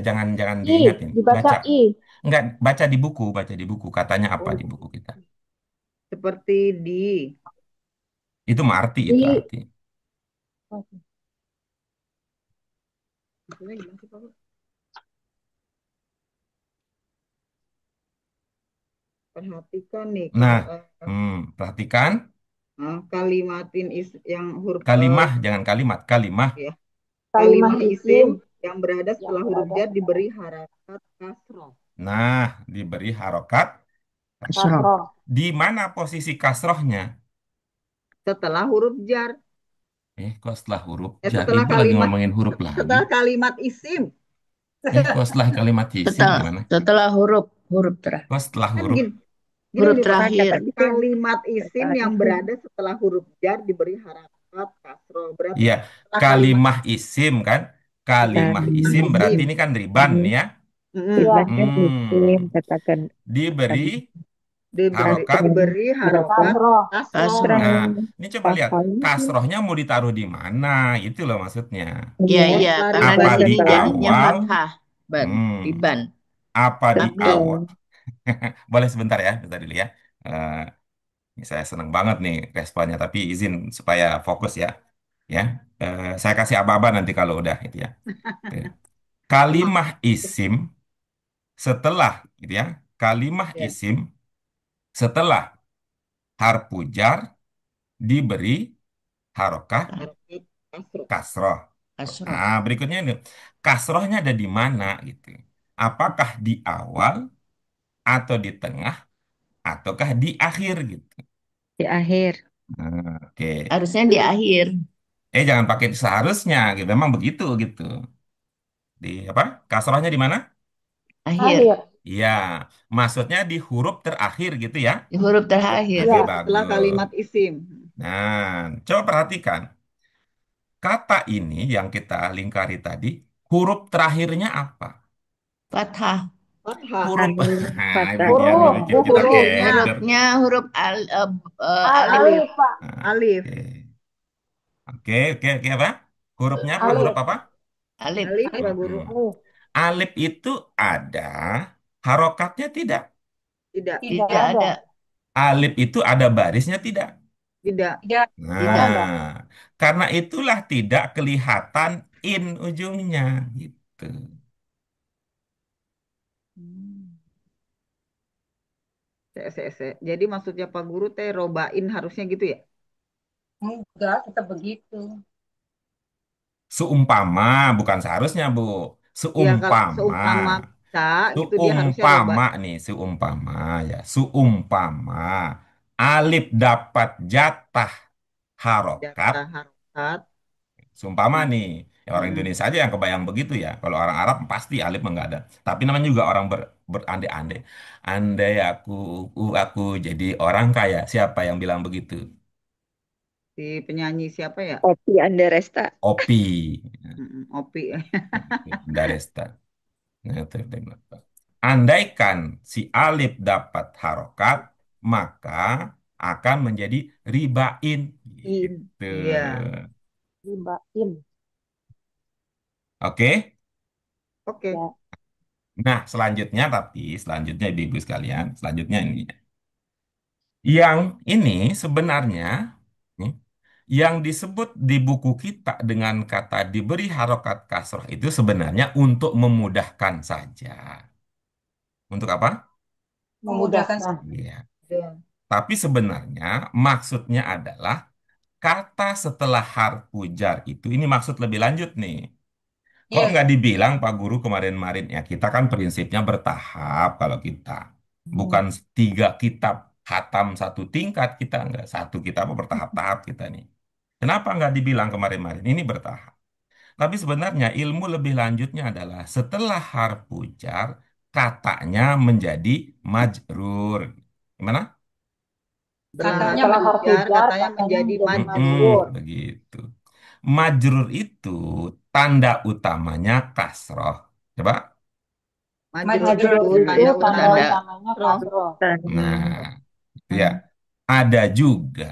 jangan jangan diingatin. Dibaca Baca. i. Enggak, baca di buku. Katanya apa di buku kita? Seperti Itu mah arti, itu Di arti. maksudnya gimana sih, Pak? Perhatikan nih Nah, perhatikan kalimatin yang huruf kalimah, jangan kalimat, kalimah. ya. kalimat Kalimah isim isim yang berada yang setelah huruf berada jar setelah diberi harakat kasroh. Nah, diberi harokat. Kasroh. kasroh. Di mana posisi kasrohnya? Setelah huruf jar. Kok setelah huruf jar? Setelah Ibu lagi kalimat ngomongin huruf lagi. setelah kalimat isim. Kok setelah kalimat isim Setelah gimana? setelah huruf terakhir. Kok setelah Kan huruf? gini, gini Huruf nih Pak. terakhir. Kalimat isim yang berada setelah huruf jar diberi harakat kasroh. Berarti Iya, setelah kalimat kalimah isim kan? Kalimah isim berarti isim. ini kan riban ya. Mm-mm. kan isim Hmm, katakan diberi Diberi, harokat. diberi harokat Kasroh. kasroh. Kasroh. Nah, ini coba lihat. Kasrohnya mau ditaruh di mana? Itu loh maksudnya. Iya, Oh, iya, setelah karena di Apa riban sini di itu. jadinya awal? fathah, ban, Hmm, riban. apa di Satu. awal? Boleh sebentar ya, bentar dulu ya. Eh, Ini saya senang banget nih responnya, tapi izin supaya fokus ya. Ya, saya kasih aba-aba nanti kalau udah itu ya. Oke. Kalimah isim setelah, gitu ya. Kalimah Ya, isim setelah harfu jar diberi harokah harokat kasroh. kasroh. Kasroh. Nah, berikutnya ini kasrohnya ada di mana gitu? Apakah di awal atau di tengah ataukah di akhir gitu? di akhir. Nah, oke. Harusnya di akhir. Jangan pakai seharusnya gitu. Memang begitu gitu. Di apa? Kasrohnya di mana? Akhir. Akhir. Iya, maksudnya di huruf terakhir gitu ya. Di huruf terakhir. Oke, Ya, Ya, setelah bagus. kalimat isim. Nah, coba perhatikan. Kata ini yang kita lingkari tadi, huruf terakhirnya apa? Fathah. Fathah. Huruf, Alif nah, fathah. ibu dia nih huruf, bikin kita Hurufnya capture. Hurufnya huruf alif. alif. alif, Pak. Nah, Alif. oke, oke, apa? Hurufnya apa? Huruf Alif. apa? Alif. Alif, Pak Guru. Mm-mm. Alif. Alif itu ada harokatnya tidak? Tidak. Tidak Tidak ada. ada. Alif itu ada barisnya tidak? Tidak. Tidak. Tidak Tidak. ada. Nah, karena itulah tidak kelihatan in ujungnya gitu. Hmm. Jadi maksudnya Pak Guru teh robain harusnya gitu ya? Enggak, tetap begitu. Seumpama, bukan seharusnya, Bu. Ya kalau Seumpama. seumpama bisa gitu dia harusnya roba Seumpama nih, seumpama ya. Seumpama. Alif dapat jatah harokat. jatah harokat. Seumpama Hmm. nih. Ya, orang Indonesia aja yang kebayang begitu ya. Kalau orang Arab pasti alif mah nggak ada. Tapi namanya juga orang berandai-andai. Andai aku jadi orang kaya. Siapa yang bilang begitu? Si penyanyi siapa ya? Opi Andaresta. Opi. Opi. Daresta. Nah, itu dia bilang. Andaikan si alif dapat harokat, maka akan menjadi ribain. In. Gitu. Iya. Ribain. Oke? Oke. Ya. Nah, selanjutnya ibu-ibu sekalian, selanjutnya ini. Yang ini sebenarnya nih, yang disebut di buku kita dengan kata diberi harokat kasroh itu sebenarnya untuk memudahkan saja. Untuk apa? Memudahkan. Memudahkan. Iya. Iya. Tapi sebenarnya maksudnya adalah kata setelah harfu jar itu ini maksud lebih lanjut nih. Kok Iya. nggak dibilang Pak Guru kemarin-marin ya kita kan prinsipnya bertahap kalau kita Hmm. bukan 3 kitab hatam satu tingkat kita nggak satu kitab bertahap-tahap kita nih. Kenapa nggak dibilang kemarin-marin ini bertahap? Tapi sebenarnya ilmu lebih lanjutnya adalah setelah harfu jar katanya menjadi majrur. Gimana? Setelah Katanya Setelah harfu harfu jar jar katanya katanya menjadi menjadi majrur. majrur. Begitu. Majrur itu tanda utamanya kasroh. Coba. Majrur Majrur Majrur itu itu tanda tanda utamanya Tanda utamanya roh. kasroh. Nah, itu ya. Hmm. Ada juga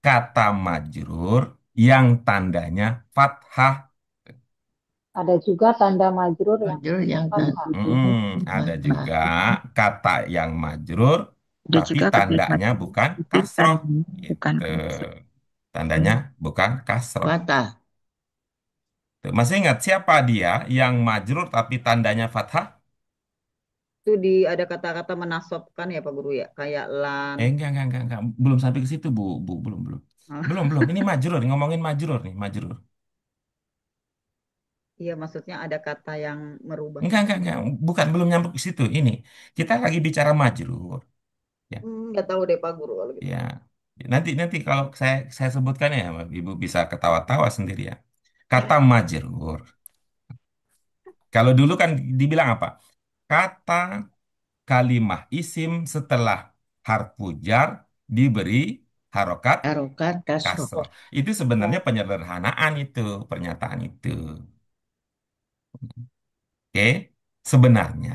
kata majrur yang tandanya fathah. Ada juga tanda majrur yang Majul yang fathah. Ada juga kata yang majrur Ada tapi juga kalimat tandanya bukan itu kasroh. tandanya bukan Gitu. kasar. Tandanya bukan kasroh. patah. Tuh, masih ingat siapa dia yang majrur tapi tandanya fathah? Itu ada kata-kata menasobkan ya Pak Guru ya, kayak lan. Enggak. Belum sampai ke situ, Bu. Belum. Belum. Ini majrur, ngomongin majrur nih, majrur. Iya, maksudnya ada kata yang merubah. Enggak. Bukan, belum nyampe ke situ. Ini, kita lagi bicara majrur. Ya, Nggak tahu deh Pak Guru kalau gitu. ya. Nanti kalau saya sebutkan ya, Ibu bisa ketawa-tawa sendiri ya. Kata majrur. Kalau dulu kan dibilang apa? Kata kalimah isim setelah harfu jar diberi harokat Harokat kasroh. kasroh. Itu sebenarnya Ya. penyederhanaan itu, pernyataan itu. Oke, sebenarnya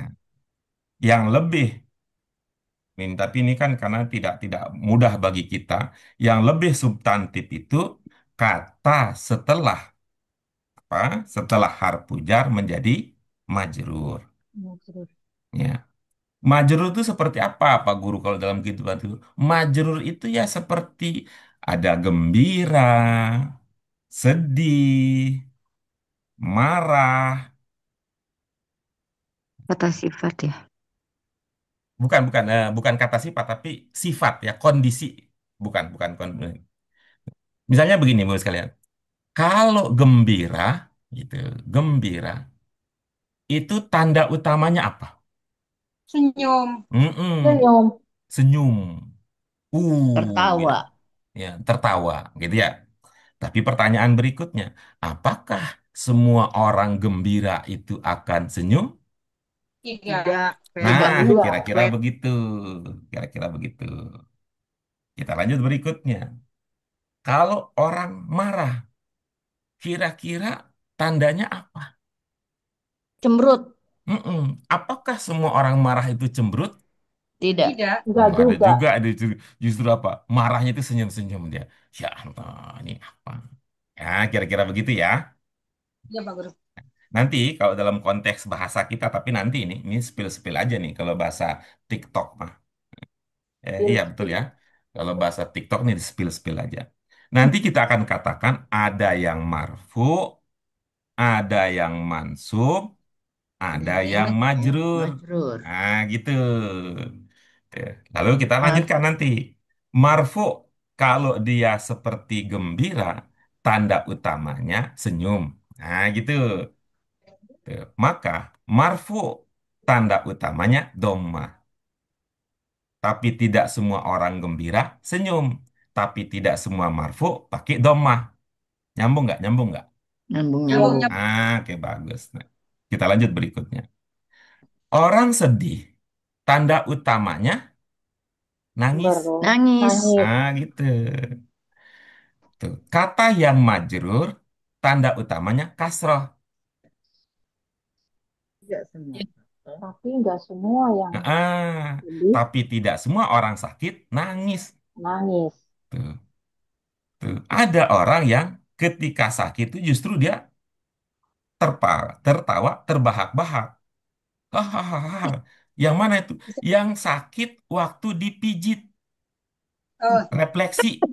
yang lebih, tapi ini kan karena tidak mudah bagi kita, yang lebih substantif itu kata setelah apa? Setelah harfu jar menjadi majrur. Majrur. Ya. Majrur itu seperti apa, Pak Guru, kalau dalam kehidupan itu? Majrur itu ya seperti ada gembira, sedih, marah. Kata sifat ya. Bukan kata sifat, tapi sifat ya, kondisi. Bukan. Misalnya begini, Bu sekalian. Kalau gembira, gitu, gembira, itu tanda utamanya apa? Senyum. Mm-mm, Senyum. senyum. Gitu. Tertawa. Ya, tertawa, gitu ya. Tapi pertanyaan berikutnya, apakah semua orang gembira itu akan senyum? Tiga. Tidak, kayak Tidak Nah, Pak Guru Enggak. kira-kira flat. begitu. Kira-kira begitu. Kita lanjut berikutnya. Kalau orang marah, kira-kira tandanya apa? Cemberut. Mm-mm. Apakah semua orang marah itu cemberut? Tidak. Tidak. Enggak Ada juga. juga, justru apa? Marahnya itu senyum-senyum dia. Ya Allah, ini apa? Ya, kira-kira begitu ya. Iya Pak Guru. Nanti kalau dalam konteks bahasa kita, tapi nanti ini spill-spill aja nih kalau bahasa TikTok mah. Iya Spill, betul spill. ya. Kalau bahasa TikTok nih spill-spill aja. Nanti kita akan katakan ada yang marfu, ada yang mansub, ada Ada yang yang majrur. majrur. Nah, gitu. Lalu kita Ah, lanjutkan nanti. Marfu, kalau dia seperti gembira, tanda utamanya senyum. Nah, gitu. Maka marfu, tanda utamanya domma. Tapi tidak semua orang gembira senyum. Tapi tidak semua marfu pakai domma. Nyambung nggak? Nyambung nggak? Nyambung-nyambung. Nyambung-nyambung. Oke, bagus. Nah, kita lanjut berikutnya. Orang sedih, tanda utamanya Sabar nangis. dong. Nangis. Nangis. Ah, gitu. Tuh. Kata yang majrur, tanda utamanya kasroh. Tidak semua. Ya. Tapi nggak semua yang Ah, sedih tapi tidak semua orang sakit nangis. nangis. Tuh, tuh. Ada orang yang ketika sakit itu justru dia tertawa, terbahak-bahak. Hahaha. Yang mana itu? Yang sakit waktu dipijit, Oh, refleksi.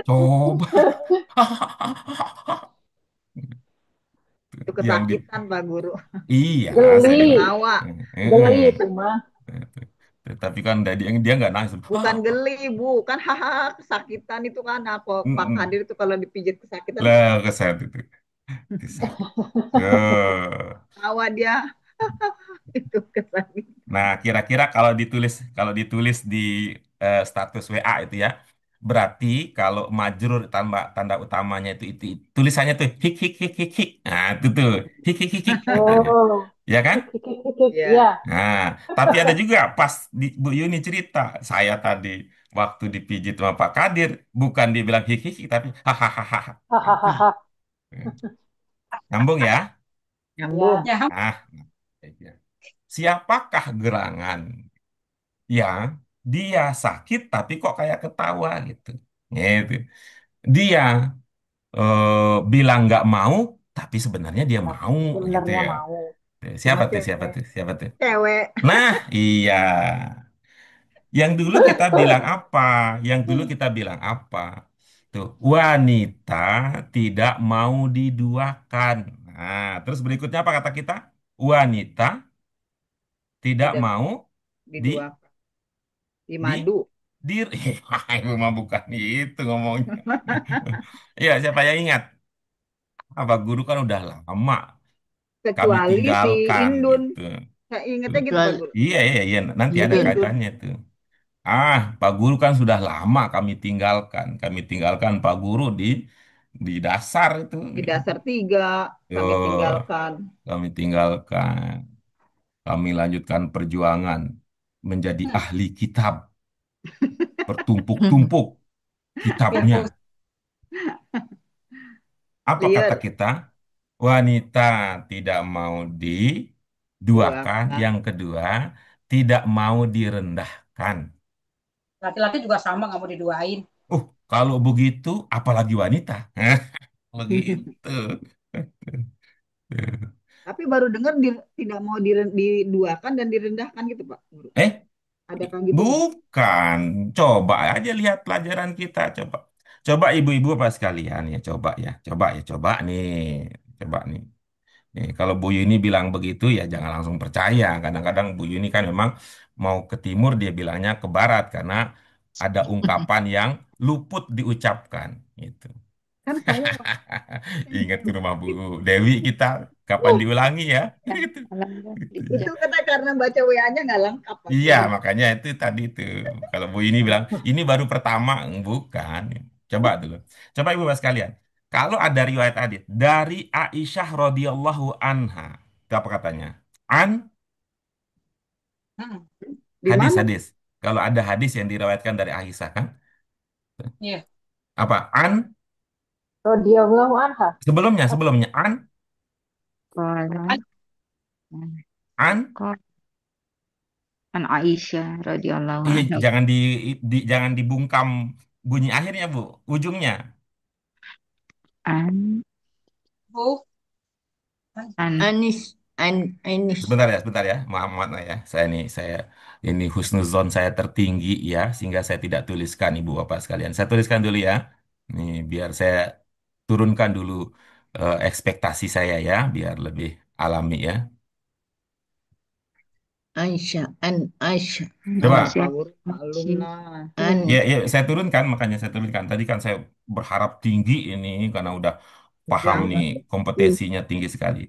Coba. Itu Yang di kesakitan Pak Guru. iya, saya Geli. dengar. Ketawa. Geli Heeh. itu mah. Tapi kan dia nggak nangis. Bukan geli, Bu. Kan hahaha kesakitan itu kan apa Pak Mm-mm. Kadir itu kalau dipijit kesakitan Lah, keset itu. Disakit. Tuh. tawa dia itu kesakitan. Nah, kira-kira kalau ditulis di status WA itu ya, berarti kalau majrur tanda utamanya itu tulisannya tuh hik hik hik hik hik. Nah, itu tuh hik hik hik hik. Oh, Ya kan? hik hik hik hik. Hik. Ya, Ya. Nah, tapi ada juga pas Bu Yuni cerita, saya tadi waktu dipijit sama Pak Kadir, bukan dibilang hik hik hik, tapi hahaha. Itu. Hahaha. Nyambung ya? nyambung. Ya. ya. Nah, siapakah gerangan yang dia sakit tapi kok kayak ketawa gitu. Gitu. Dia bilang nggak mau tapi sebenarnya dia Tapi mau gitu sebenarnya ya. mau. Siapa Sama tuh? Siapa cewek. tuh? Siapa tuh? Cewek. Nah, iya. Yang dulu kita bilang apa? Yang dulu kita bilang apa? Tuh, wanita tidak mau diduakan. Nah, terus berikutnya apa kata kita? Wanita tidak Tidak mau di di dua di di madu. di itu mah bukan itu ngomongnya. Iya, siapa yang ingat? Apa guru kan udah lama kami Kecuali si tinggalkan Indun. gitu. Saya ingatnya Tuh. gitu Pak Kecuali Guru. Iya, iya, iya. Nanti ada Indun. Indun kaitannya tuh. Pak Guru kan sudah lama kami tinggalkan. Kami tinggalkan Pak Guru di dasar itu. di dasar 3 kami Yo, tinggalkan. kami tinggalkan. Kami lanjutkan perjuangan menjadi ahli kitab. Bertumpuk-tumpuk kitabnya. Infus. Apa kata Liar kita? Wanita tidak mau diduakan. duakan. Yang kedua, tidak mau direndahkan. Laki-laki juga sama nggak mau diduain. Kalau begitu, apalagi wanita? Begitu. Tapi baru dengar tidak mau diduakan dan direndahkan gitu Pak Guru. Eh, Adakah gitu Pak? bukan. Coba aja lihat pelajaran kita. Coba. Coba ibu-ibu apa sekalian ya. Coba ya. Coba ya. Coba nih. Coba nih. Nih, kalau Bu Yuni bilang begitu ya jangan langsung percaya. Kadang-kadang Bu Yuni kan memang mau ke timur dia bilangnya ke barat karena ada ungkapan yang luput diucapkan gitu. Kan saya Ingat ke rumah Bu Dewi kita kapan diulangi ya? Ya, Gitu. alhamdulillah Gitu. itu dipijat. kata karena baca WA-nya nggak lengkap Pak Iya, Guru. makanya itu tadi tuh. Kalau Bu ini bilang ini baru pertama, bukan. Coba dulu. Coba Ibu Bapak sekalian. Kalau ada riwayat hadis dari Aisyah radhiyallahu anha, itu apa katanya? An Hmm. Di mana? hadis-hadis. Kalau ada hadis yang diriwayatkan dari Aisyah kan? Iya. Apa? An Radhiyallahu anha. sebelumnya sebelumnya Qala Kan an qala an Aisyah radhiyallahu iya anha jangan dibungkam bunyi akhirnya Bu, ujungnya. an Bu. an Anis. Anis. Sebentar ya, Muhammad ya. Saya ini husnuzon saya tertinggi ya, sehingga saya tidak tuliskan Ibu Bapak sekalian. Saya tuliskan dulu ya. Nih biar saya turunkan dulu ekspektasi saya ya, biar lebih alami ya. Aisyah. Aisyah. Nah, Coba, Pak Aisyah Guru maklum nah. ya, An. ya saya turunkan, makanya saya turunkan. Tadi kan saya berharap tinggi ini karena udah paham nih Jangan. kompetensinya tinggi sekali.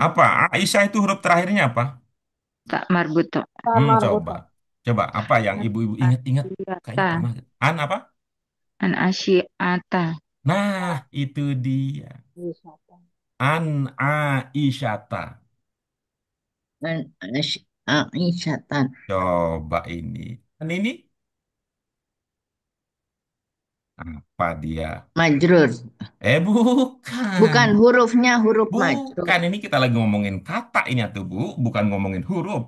Apa? Aisyah itu huruf terakhirnya apa? tak marbuto Kamar Coba. buta. Coba apa yang an ibu-ibu ingat-ingat? Kayaknya asyata pernah. An apa? an asyata Nah, itu dia. Wisata. An Aisyata. An Aisyatan. Coba ini. An ini apa dia? Majrur. Bukan. Bukan hurufnya huruf majrur. Bukan, ini kita lagi ngomongin kata ini tuh Bu, bukan ngomongin huruf.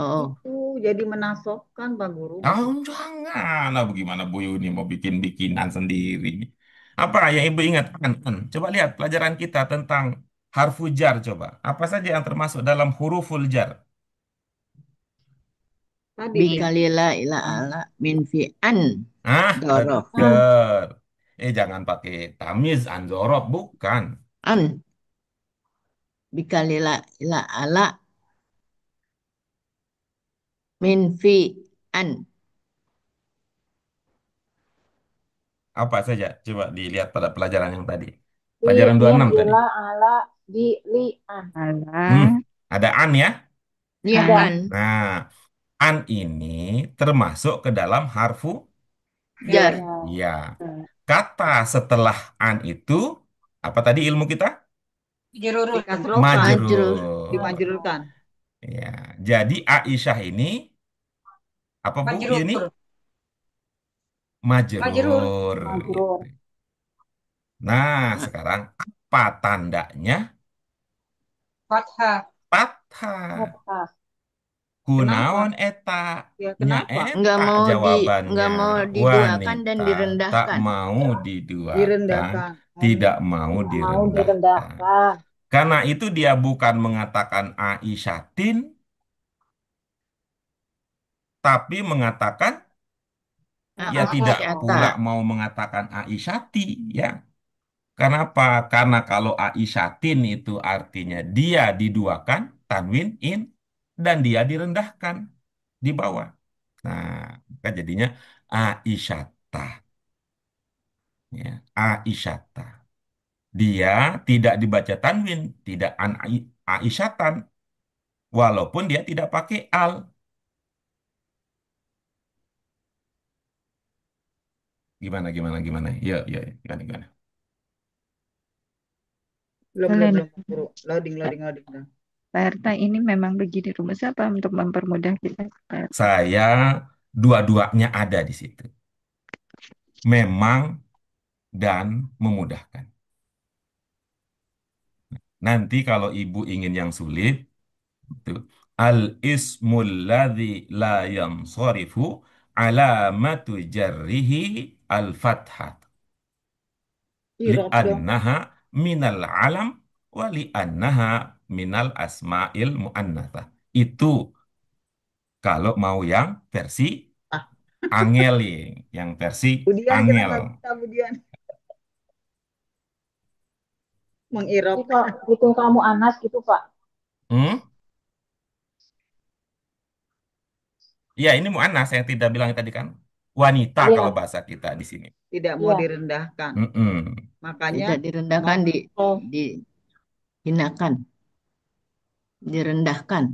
Oh, Itu jadi menasabkan Pak Guru Oh, maksud. jangan. Nah, bagaimana Bu Yuni mau bikin-bikinan sendiri? Apa yang Ibu ingat? Coba lihat pelajaran kita tentang harfu jar coba. Apa saja yang termasuk dalam huruful jar? Tadi Binti. bikalila ila ala min fi an dorob. An, Betul. Jangan pakai tamiz, anzorob, bukan. An bikalila ila ala min fi an. Apa saja? Coba dilihat pada pelajaran yang tadi. bi Pelajaran min 26 tadi. ila ala bi li an. Hmm, Alah. ada an ya. Ya Ada. an Nah, an ini termasuk ke dalam harfu jar. Ya, ya. Ya. Kata setelah an itu apa tadi ilmu kita? Jerurun. dikasrokan, Majrur. Majrur. dimajrurkan. Ya. Jadi Aisyah ini apa Bu Yuni? Majrur. Majrur. Majrur Majrur. gitu. Nah, Nah, sekarang apa tandanya? Fathah. Fathah. Fathah. Kenapa? Kunaon eta Ya nya kenapa? nggak eta mau jawabannya nggak mau diduakan dan wanita tak direndahkan. mau diduakan Direndahkan. tidak mau Tidak mau direndahkan direndahkan. karena itu dia bukan mengatakan Aisyatin tapi mengatakan ya tidak Aisyata. pula mau mengatakan Aisyati ya kenapa karena kalau Aisyatin itu artinya dia diduakan tanwin in dan dia direndahkan di bawah. Nah, maka jadinya Aisyata. Ya, Aisyata. Dia tidak dibaca tanwin, tidak Aisyatan, walaupun dia tidak pakai al. Gimana, gimana, gimana? Yuk, yuk, gimana, gimana? Belum, belum, Boleh nih. belum, Pak Guru. Loading, loading, loading. Dah. Pak Erta ini memang begini rumus apa untuk mempermudah kita? Pak Erta? Saya dua-duanya ada di situ. Memang dan memudahkan. Nanti kalau ibu ingin yang sulit, itu al-ismul ladzi la yansarifu alamatu jarrihi al-fathah Irap dong. li'annaha minal alam wa li'annaha minal asma'il mu'annatsah. Itu kalau mau yang versi Ah, angel, yang versi Budian kita angel. nggak bisa, Budian. Mengirap. Jadi kalau hitung kamu Anas gitu Pak. Hmm? Ya, ini mu'annas yang tidak bilang tadi kan. Wanita kalau Iya, bahasa kita di sini. Tidak mau iya. direndahkan. Mm-mm. Makanya Tidak direndahkan, makroh. dihinakan, direndahkan.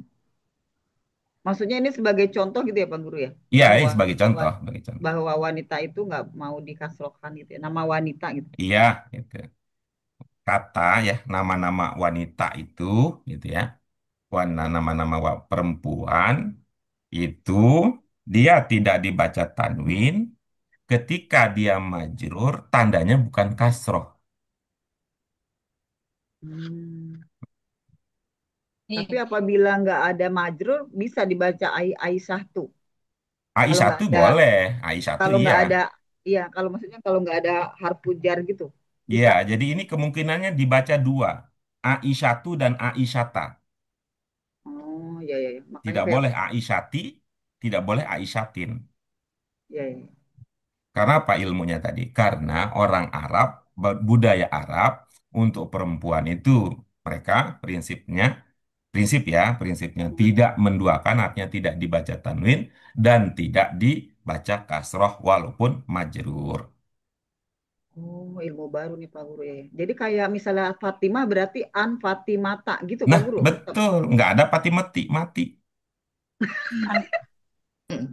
Maksudnya ini sebagai contoh gitu ya Pak Guru ya. Iya, ini Bahwa sebagai bahwa contoh, sebagai contoh. bahwa wanita itu nggak mau dikasrokan gitu ya. Nama wanita gitu. Iya, gitu. Kata ya, nama-nama wanita itu, gitu ya. Nama-nama perempuan itu dia tidak dibaca tanwin. Ketika dia majrur, tandanya bukan kasroh. Hmm. Tapi Iya. apabila nggak ada majrur bisa dibaca Aisyah tuh. Kalau Aisyah nggak tuh ada boleh, Aisyah tuh kalau iya. nggak ada iya kalau maksudnya kalau nggak ada harfu jar gitu Iya, bisa. jadi ini kemungkinannya dibaca dua. Aisyatu dan Aisyata. Oh ya ya, ya. Makanya Tidak kayak boleh Aisyati, tidak boleh Aisyatin. ya ya. Karena apa ilmunya tadi? Karena orang Arab, budaya Arab, untuk perempuan itu, mereka prinsipnya tidak menduakan, artinya tidak dibaca tanwin, dan tidak dibaca kasroh walaupun majrur. Oh, ilmu baru nih Pak Guru ya. Jadi kayak misalnya Fatimah berarti An Fatimata gitu Pak Nah, Guru. betul. Nggak ada pati mati, mati. Hmm.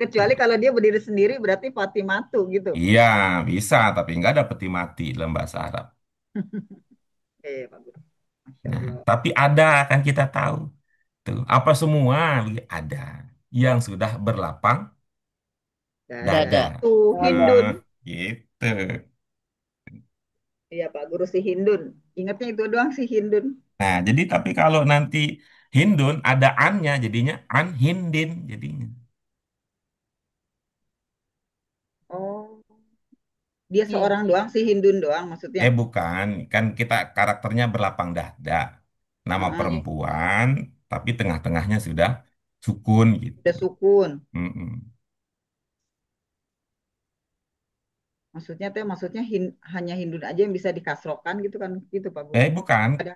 Kecuali kalau dia berdiri sendiri berarti Fatimatu gitu. Iya, bisa, tapi nggak ada peti mati dalam bahasa Arab. Pak Guru. Masya Nah, Allah. tapi ada kan kita tahu tuh apa semua ada yang sudah berlapang Dada. dada. Dada. Tuh, Nah, Hindun. gitu. Iya Pak Guru si Hindun. Ingatnya itu doang si Hindun. Nah, jadi tapi kalau nanti Hindun ada an-nya jadinya an Hindin jadinya. Oh, dia Iya. seorang doang si Hindun doang maksudnya. Bukan, kan kita karakternya berlapang dada. Nama Ah, perempuan, tapi tengah-tengahnya sudah sukun gitu. udah sukun. Mm-mm. Maksudnya hanya Hindun aja yang bisa dikasrokan gitu kan gitu Pak Guru. Bukan, Ada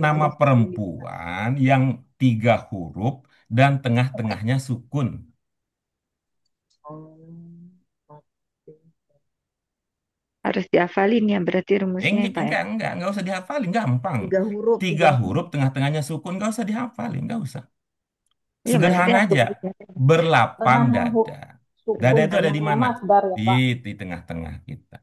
nama jenis lain gitu kan. perempuan yang tiga huruf dan tengah-tengahnya sukun. Oh, oke. Harus dihafalin ya berarti rumusnya ya, Pak ya. Enggak usah dihafalin, gampang. Tiga Tiga huruf, huruf. tengah-tengahnya sukun, nggak usah dihafalin, nggak usah. Iya berarti Sederhana aku aja, berlapang Tengahnya dada. Dada sukun, itu ada di tengahnya mana? masdar ya Di, Pak. di tengah-tengah kita.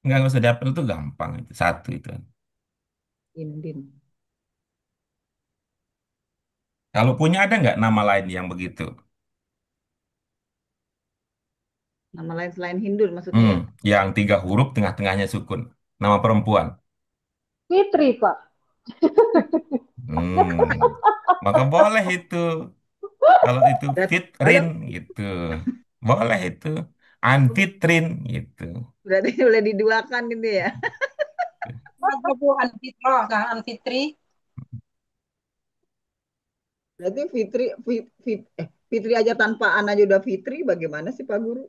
Nggak usah dihafal, itu gampang. Itu satu itu. Hindin. Kalau punya ada nggak nama lain yang begitu? Nama lain selain Hindun maksudnya Hmm, ya. yang tiga huruf, tengah-tengahnya sukun. Nama perempuan. Fitri Pak. Hmm, maka boleh itu. Kalau itu Ada Fitrin gitu. Boleh itu. Anfitrin gitu. berarti boleh diduakan gitu ya. Ada Bu Anfitro, sama Anfitri. Berarti Fitri aja tanpa An aja udah Fitri, bagaimana sih Pak Guru?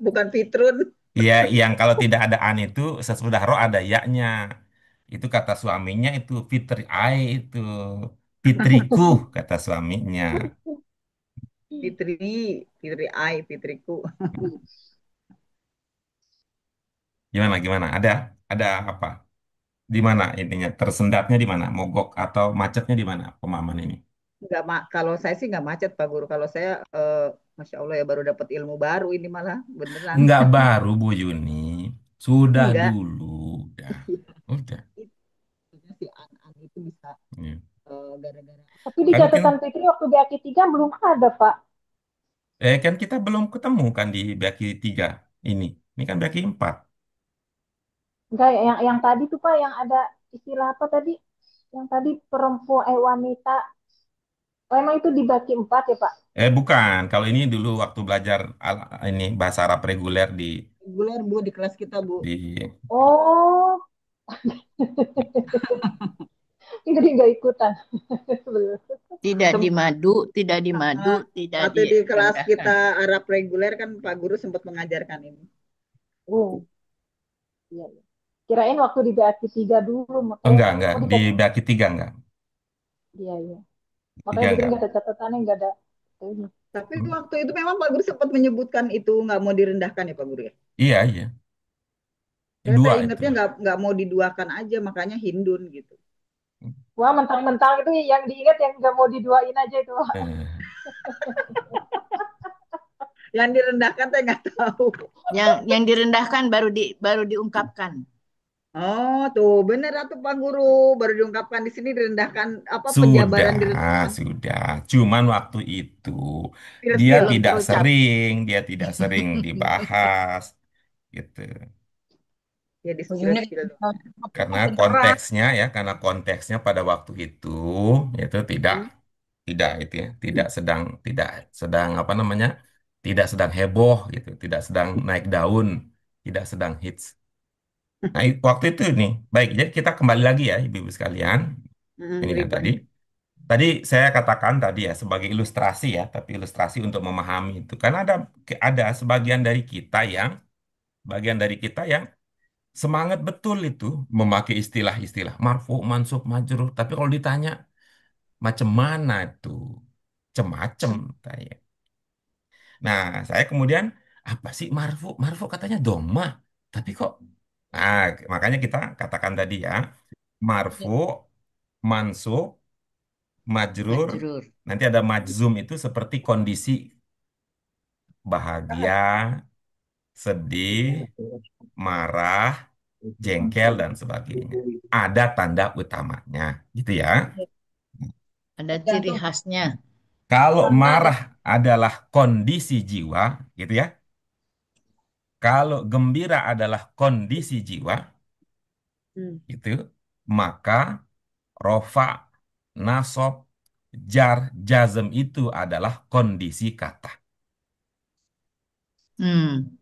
Bukan Fitrun. Iya, yang kalau tidak ada an itu sesudah ro ada yaknya. Itu kata suaminya itu Fitri ai itu. Fitriku kata suaminya. Fitri, Fitri Ai, Fitriku. Gimana gimana? Ada apa? Di mana ininya? Tersendatnya di mana? Mogok atau macetnya di mana pemahaman ini? Enggak, kalau saya sih nggak macet Pak Guru. Kalau saya, Masya Allah ya baru dapat ilmu baru ini malah beneran. Enggak baru Bu Yuni. Sudah Enggak. dulu. Udah. Udah. Maksudnya si An itu bisa Ya. gara-gara Tapi di Kan, catatan Fitri waktu di aki 3 belum ada Pak. kan kita belum ketemu kan di baki 3 ini. Ini kan baki 4. Enggak, yang tadi tuh Pak yang ada istilah apa tadi? Yang tadi perempuan wanita. Oh, emang itu dibagi 4 ya Pak? Bukan. Kalau ini dulu waktu belajar ini bahasa Arab reguler reguler Bu di kelas kita Bu. di Oh, jadi nggak ikutan. Belum. Tidak Sem- dimadu, tidak dimadu, eh, tidak Waktu di kelas direndahkan. kita Arab reguler kan Pak Guru sempat mengajarkan ini. Oh, iya, iya. Kirain waktu di BAKI 3 dulu, Oh, makanya, enggak. oh di Di baki 3 enggak. iya, iya. Makanya 3 Fitri nggak enggak. ada catatannya, nggak ada. Ini. Tapi waktu itu memang Pak Guru sempat menyebutkan itu nggak mau direndahkan ya Pak Guru ya. Iya, iya. Saya Dua itu. ingatnya nggak mau diduakan aja makanya Hindun gitu. Wah, mentang-mentang itu yang diingat yang nggak mau diduain aja itu. Eh, Yang direndahkan saya nggak tahu. Yang direndahkan baru diungkapkan. Oh, tuh bener tuh Pak Guru. Baru diungkapkan di sini direndahkan apa Sudah, penjabaran direndahkan. sudah. Cuman waktu itu dia Spill-spill. Belum terucap. dia tidak sering dibahas gitu. Ya di Bu Yuni spill-spill dong. Karena pinteran. konteksnya ya, karena konteksnya pada waktu itu tidak itu ya, tidak sedang apa namanya? Tidak sedang heboh gitu, tidak sedang naik daun, tidak sedang hits. Nah, waktu itu nih, baik, jadi kita kembali lagi ya, ibu-ibu sekalian. Ini kan tadi. Ribon. Tadi saya katakan tadi ya sebagai ilustrasi ya, tapi ilustrasi untuk memahami itu. Karena ada bagian dari kita yang semangat betul itu memakai istilah-istilah marfu, mansub, majrur. Tapi kalau ditanya macam mana itu, macem-macem saya. Nah, saya kemudian apa sih marfu? Marfu katanya doma. Tapi kok Nah, makanya kita katakan tadi ya, marfu, mansub, majrur, Majrur. nanti ada majzum itu seperti kondisi bahagia, sedih, marah, jengkel, dan sebagainya. Ada tanda utamanya, gitu ya. Ada ciri Tergantung khasnya. Kalau tanda. marah adalah kondisi jiwa, gitu ya. Kalau gembira adalah kondisi jiwa, Hmm. gitu, maka rofa, nasob, jar, jazm itu adalah kondisi kata. Hmm,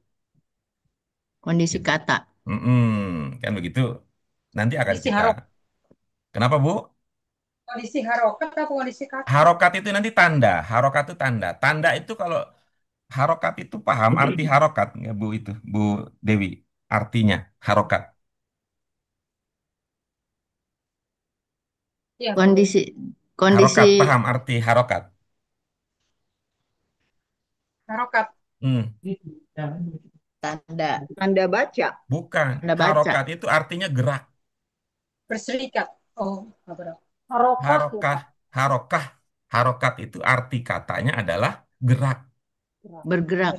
kondisi Gitu. kata. Kan begitu. Nanti akan Kondisi kita. harok, Kenapa, Bu? kondisi harokat atau kondisi kata? Harokat itu nanti tanda. Harokat itu tanda. Tanda itu kalau harokat itu paham arti harokat nggak, Bu, itu, Bu Dewi? Artinya harokat. Iya, Pak Guru. Kondisi kondisi Harokat paham arti harokat. Harokat, Hmm, tanda Anda baca. bukan. tanda baca. Harokat itu artinya gerak. berserikat. Oh, apa berapa? Harokah ya Harokah, Pak. harokah, harokat itu arti katanya adalah gerak. Gerak. Bergerak,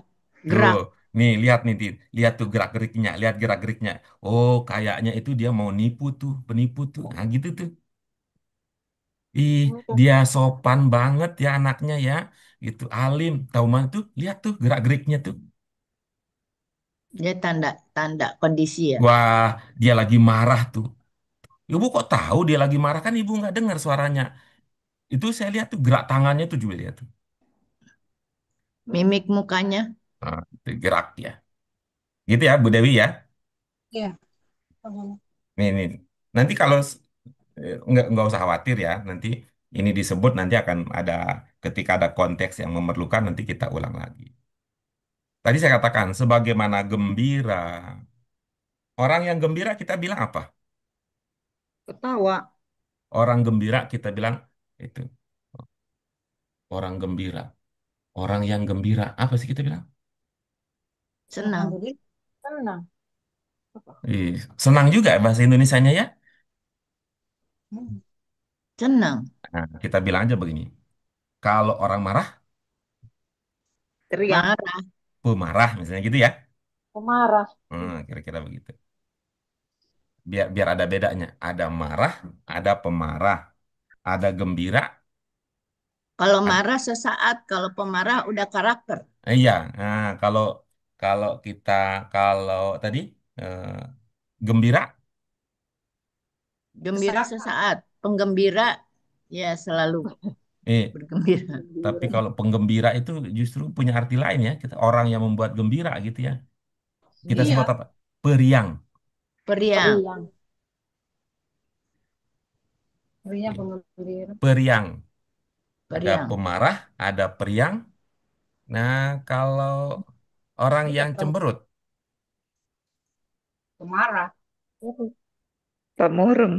Tuh, gerak. nih lihat nih, lihat tuh gerak-geriknya, lihat gerak-geriknya. Oh, kayaknya itu dia mau nipu tuh, penipu tuh. Nah, gitu tuh. Ih, dia sopan banget ya anaknya ya. Gitu, alim. Tahu mana tuh? Lihat tuh gerak-geriknya tuh. Dia tanda tanda kondisi ya. Wah, dia lagi marah tuh. Ibu kok tahu dia lagi marah, kan ibu nggak dengar suaranya. Itu saya lihat tuh gerak tangannya tuh juga lihat tuh. Mimik mukanya. Nah, itu gerak ya. Gitu ya, Bu Dewi ya. Iya, Pak Guru. Nih. Nanti kalau nggak usah khawatir ya. Nanti ini disebut nanti akan ada ketika ada konteks yang memerlukan nanti kita ulang lagi. Tadi saya katakan sebagaimana gembira. Orang yang gembira kita bilang apa? Ketawa. Orang gembira kita bilang itu orang gembira. Orang yang gembira apa sih kita bilang? Senang. Alhamdulillah. Tenang. Ih, senang juga bahasa Indonesianya ya. Hmm. Senang. Nah, kita bilang aja begini. Kalau orang marah, Teriak. Marah. pemarah misalnya gitu ya. Pemarah. Kira-kira begitu. Biar biar ada bedanya. Ada marah, ada pemarah, ada gembira. Kalau marah sesaat, kalau pemarah udah karakter. Iya, nah, kalau kalau kita kalau tadi eh, gembira, Gembira Sesaat. sesaat, penggembira ya selalu eh, bergembira. tapi kalau penggembira itu justru punya arti lain ya. Kita orang yang membuat gembira gitu ya. Kita sebut Iya, apa? Periang. Periang, Periang. berinya penggembira. Periang. Ada periang, pemarah, ada periang. Nah, kalau orang Kita yang tahu cemberut, pemarah. Pemurung.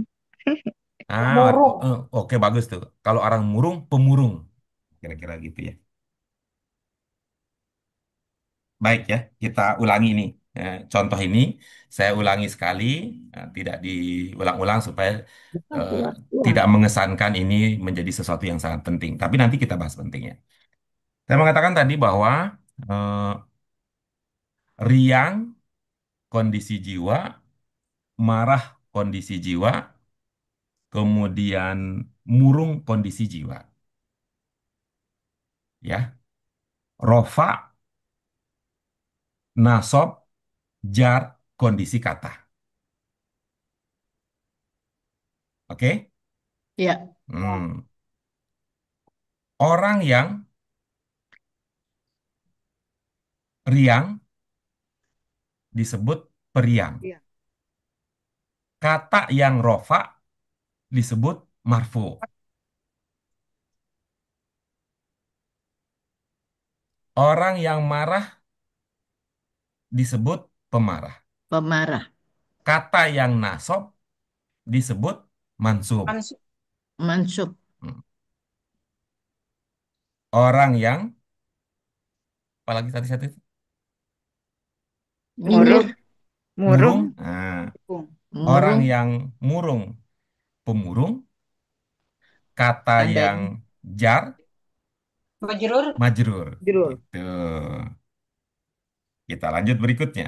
Pemurung. oke bagus tuh. Kalau orang murung, pemurung. Kira-kira gitu ya. Baik ya, kita ulangi ini. Contoh ini saya ulangi sekali, tidak diulang-ulang supaya eh, tidak mengesankan ini menjadi sesuatu yang sangat penting. Tapi nanti kita bahas pentingnya. Saya mengatakan tadi bahwa eh, riang kondisi jiwa, marah kondisi jiwa, kemudian murung kondisi jiwa. Ya, rofa, nasob, jar kondisi kata. Oke? ya, Hmm. Orang yang riang disebut periang. Iya. Kata yang rofa disebut marfu. Orang yang marah disebut pemarah. pemarah, Kata yang nasob disebut mansub. Mansub. mansub, Hmm. Orang yang apalagi tadi satu itu? nyinyir, Murung. Murung. Murung. Nah, orang murung, yang murung pemurung. Kata yang tandanya jar Majrur. majrur. Judul. Gitu. Kita lanjut berikutnya.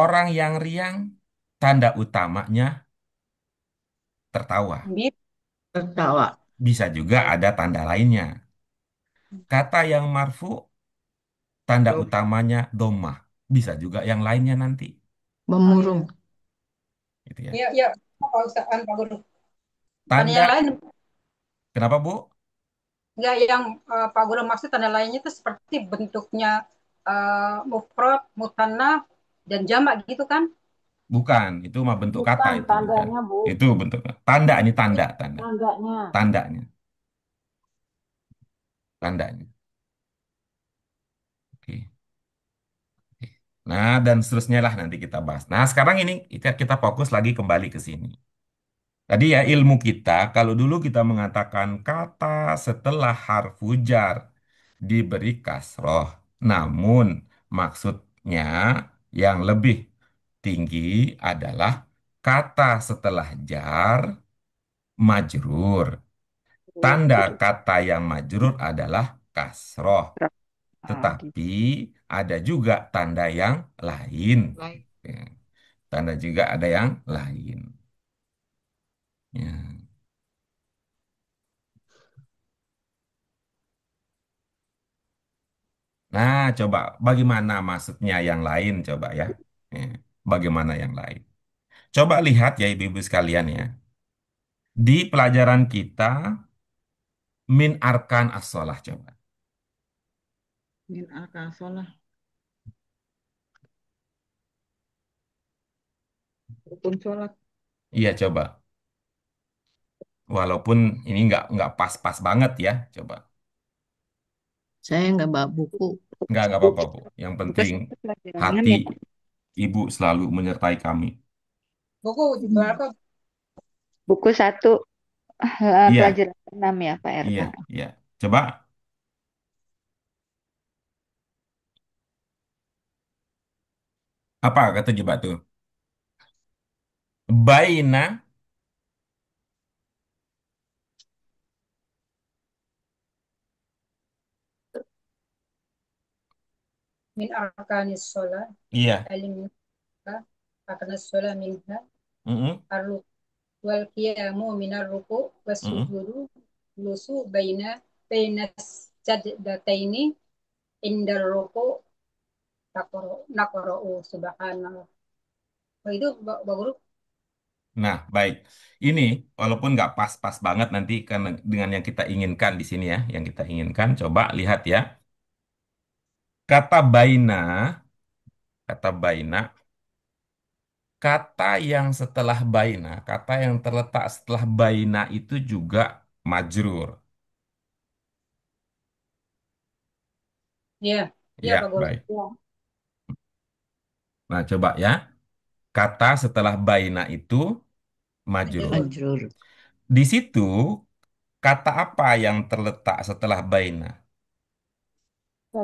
Orang yang riang, tanda utamanya tertawa. Bib, Tertawa. Bisa juga ada tanda lainnya. Kata yang marfu, tanda Dom. utamanya domah. Bisa juga yang lainnya nanti. oh Memurung. iya. Gitu ya. Iya, iya. Pak Ustaz, Pak Guru. Tanda yang Tanda, lain, kenapa Bu? enggak yang Pak Guru maksud tanda lainnya itu seperti bentuknya mufrad, mutanna, dan jamak gitu kan? Bukan, itu mah bentuk kata Bukan itu bukan. tandanya, Bu. Itu bentuk tanda ini tanda, Tangganya. tandanya, tandanya. Oke. Oke. Nah, dan seterusnya lah nanti kita bahas. Nah, sekarang ini kita fokus lagi kembali ke sini. Tadi ya ilmu kita, kalau dulu kita mengatakan kata setelah harfu jar diberi kasroh. Namun maksudnya yang lebih tinggi adalah kata setelah jar majrur. Tanda kata yang majrur adalah kasroh. Ah, gitu. Tetapi ada juga tanda yang lain. Lain. Ya, tanda juga ada yang lain. Ya. Nah, coba bagaimana maksudnya yang lain coba ya. Ya, bagaimana yang lain? Coba lihat ya ibu-ibu sekalian ya. Di pelajaran kita min arkan as-sholah coba. Min al-kasolah. Rukun sholat. Iya coba. Walaupun ini nggak pas-pas banget ya. Coba. Saya nggak bawa buku. Nggak apa-apa Bu. Yang Buku penting satu pelajaran enam hati ya, Pak? ibu selalu menyertai kami. Buku Hmm. berapa? Buku satu Iya, pelajaran 6 ya, Pak iya, RK. iya. Coba apa kata coba tuh? Baina, Min arkanis sholat, iya. alim arkanis sholat minha, Mm-mm, arru wal qiyamu minar ruku mm-mm. wasujudu lusu baina sajdataini indar ruku nakoro subhanallah. Oh, itu Pak Guru. Nah, baik. Ini walaupun nggak pas-pas banget nanti kan dengan yang kita inginkan di sini ya, yang kita inginkan, coba lihat ya. Kata baina, kata baina, kata yang setelah baina, kata yang terletak setelah baina itu juga majrur. Iya, iya Ya, Pak Guru. baik. Ya. Nah, coba ya. Kata setelah baina itu majrur. Majrur. Majrur. Di situ kata apa yang terletak setelah baina?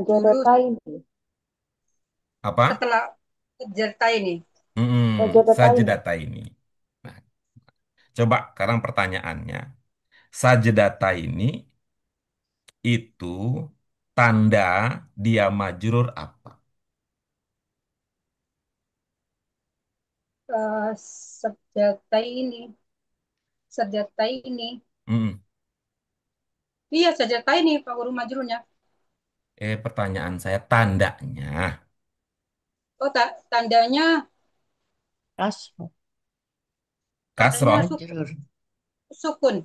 Dulu Sajadata ini. Apa? setelah jerta ini. Sajadata ini. Sajdata ini. Nah, coba sekarang pertanyaannya. Sajdata ini itu tanda dia majrur apa? Eh, Serjata ini. Serjata ini. Mm. Iya, serjata ini Pak Guru majrurnya. Pertanyaan saya tandanya. Oh, tandanya Kasroh. tandanya Kasroh. Majrur. sukun.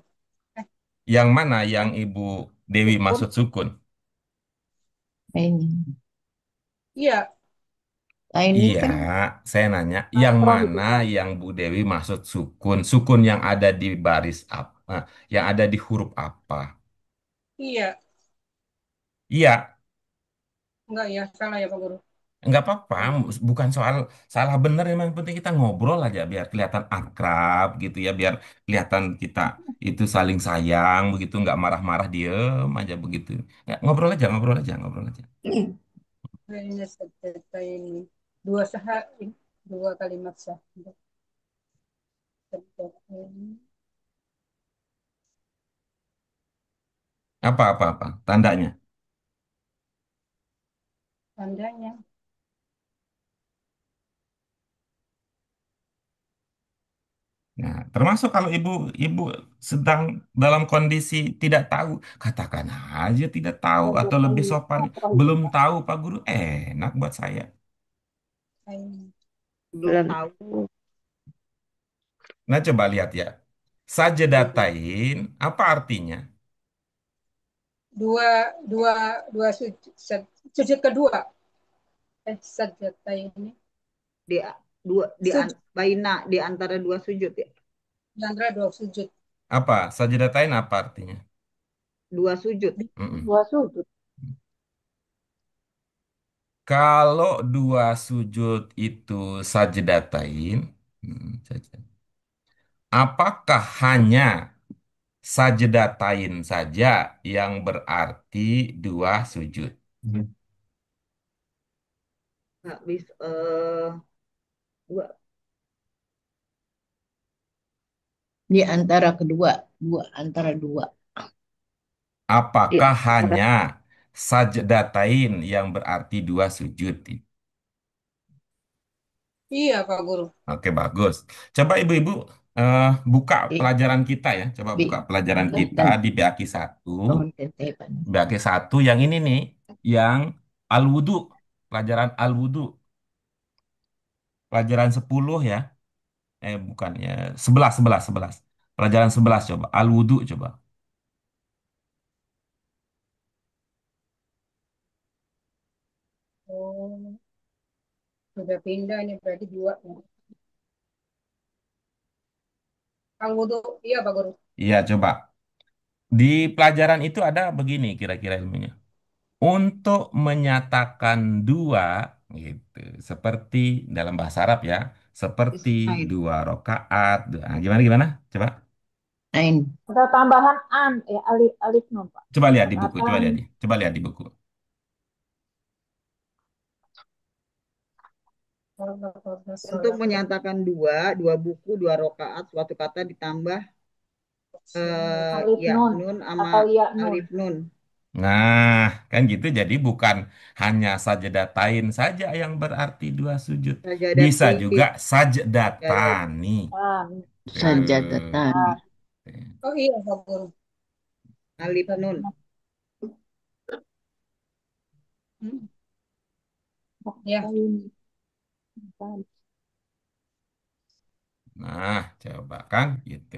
Eh, Yang mana yang Ibu Dewi Sukun. maksud sukun? Ini. iya, Nah, ini Iya, kan saya nanya, yang Kasroh itu, mana Pak. yang Bu Dewi maksud sukun? Sukun yang ada di baris apa? Yang ada di huruf apa? iya. Iya, Enggak ya, salah ya Pak Guru. nggak apa-apa, bukan soal salah benar, yang penting kita ngobrol aja biar kelihatan akrab gitu ya, biar kelihatan kita itu saling sayang begitu, nggak marah-marah diem aja begitu. Nggak, ngobrol aja, ngobrol aja, ngobrol aja. Ini serjata ini. Dua sah, dua kalimat sah. Serjata ini. Apa-apa-apa, tandanya. Tandanya. Nah, termasuk kalau ibu sedang dalam kondisi tidak tahu, katakan aja tidak tahu atau lebih Sajatai sopan, kasroh itu belum Pak. tahu Pak Guru, enak buat saya. Ain. Belum Belum tahu. tahu. Nah, coba lihat ya. Sajdatain apa artinya? Dua, dua, dua sujud, sujud kedua. Sajata ini. Di dua Sujud, baina di antara dua sujud ya. di antara dua sujud. Apa? Sajdatain apa artinya? Dua sujud. Mm-mm. Dua sujud. Kalau dua sujud itu sajdatain, apakah hanya sajdatain saja yang berarti dua sujud? Nggak bisa dua Di antara kedua, dua antara dua. Iya. Apakah hanya sajdatain yang berarti dua sujud? Iya, Pak Guru. Oke, bagus. Coba ibu-ibu eh, buka Di, pelajaran kita ya. Coba di, buka pelajaran dan, kita dan di BAKI 1. tahun tetepan. BAKI 1 yang ini nih, yang Al-Wudu. Pelajaran Al-Wudu. Pelajaran 10 ya. Bukan ya. 11, 11, 11. Pelajaran 11 coba. Al-Wudu coba. Oh, sudah pindah ini berarti dua. Al wudu, iya Pak Guru. Iya, coba. Di pelajaran itu ada begini kira-kira ilmunya. Untuk menyatakan dua, gitu, seperti dalam bahasa Arab ya, seperti isnain. dua rokaat. Nah, gimana gimana? Coba, Ain. Ada tambahan an, alif alif nun Pak. coba lihat di buku, coba Rokaatan lihat coba lihat di buku. Untuk menyatakan dua buku, dua rokaat, suatu kata ditambah alif ya nun nun sama atau ya nun. alif nun. Nah, kan gitu. Jadi bukan hanya sajdatain saja yang berarti dua sujud. Bisa Sajadatin, juga sajadat, sajdatani. Ah, Tuh. Sajadatan. ah, Oh iya Pak Guru. alif nun. Hmm, ya, rokatain. Nah, coba kan gitu.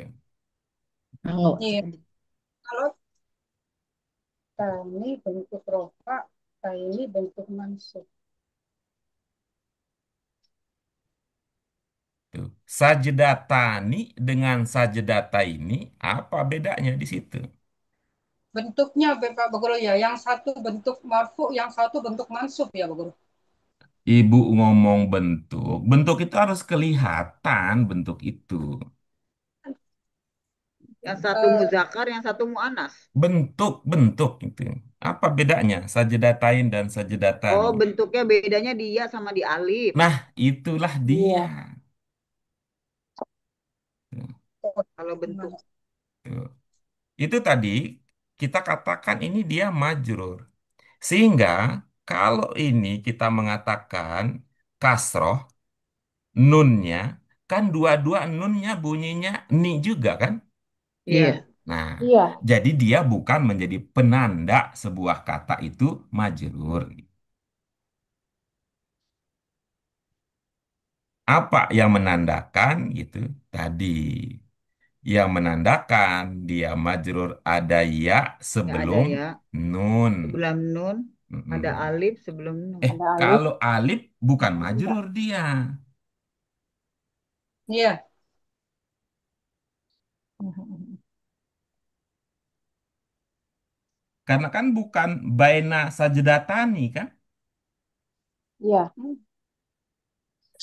Oh, iya. Kalau tani bentuk rofa, ini bentuk mansub. Tuh. Sajdatani dengan sajdataini apa bedanya di situ? Bentuknya Pak Guru ya, yang satu bentuk marfu, yang satu bentuk mansub ya Pak Guru. Ibu ngomong bentuk, bentuk itu harus kelihatan bentuk itu. Yang satu Eh, muzakkar, yang satu muannas. Bentuk itu. Apa bedanya sajdatain dan Oh, sajdatani? bentuknya bedanya dia sama di alif. Nah, itulah dia. Iya, Tuh, Kalau bentuk tuh. Itu tadi kita katakan ini dia majrur. Sehingga kalau ini kita mengatakan kasroh, nunnya, kan dua-dua nunnya bunyinya ni juga kan? ya iya. Nah, iya. jadi dia bukan menjadi penanda sebuah kata itu majrur. Apa yang menandakan gitu? Tadi yang menandakan dia majrur ada ya ya ada sebelum ya. nun. Sebelum nun ada Mm-mm. alif sebelum nun. Ada alif. Kalau alif bukan Enggak. majrur dia. iya, Karena kan bukan baina sajdatani kan? Iya,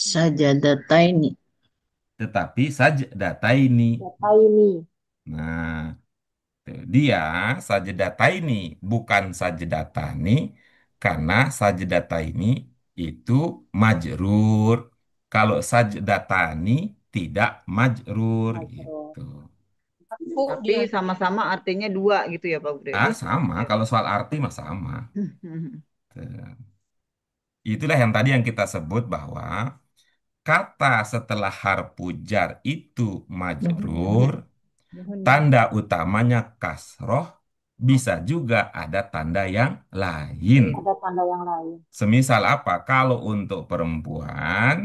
Sajadataini. Tetapi sajdataini. data ini. Nah, tuh, dia sajdataini bukan sajdatani karena sajdataini itu majrur. Kalau sajdatani tidak majrur Majrur. gitu. marfu Tapi dia. sama-sama artinya dua gitu ya Pak Bre. Ah, sama. Kalau soal arti mah sama. Tuh. Itulah yang tadi yang kita sebut bahwa kata setelah harfu jar itu majrur, Muhun. tanda utamanya kasroh, bisa juga ada tanda yang lain. Ada tanda yang lain. Semisal apa? Kalau untuk perempuan,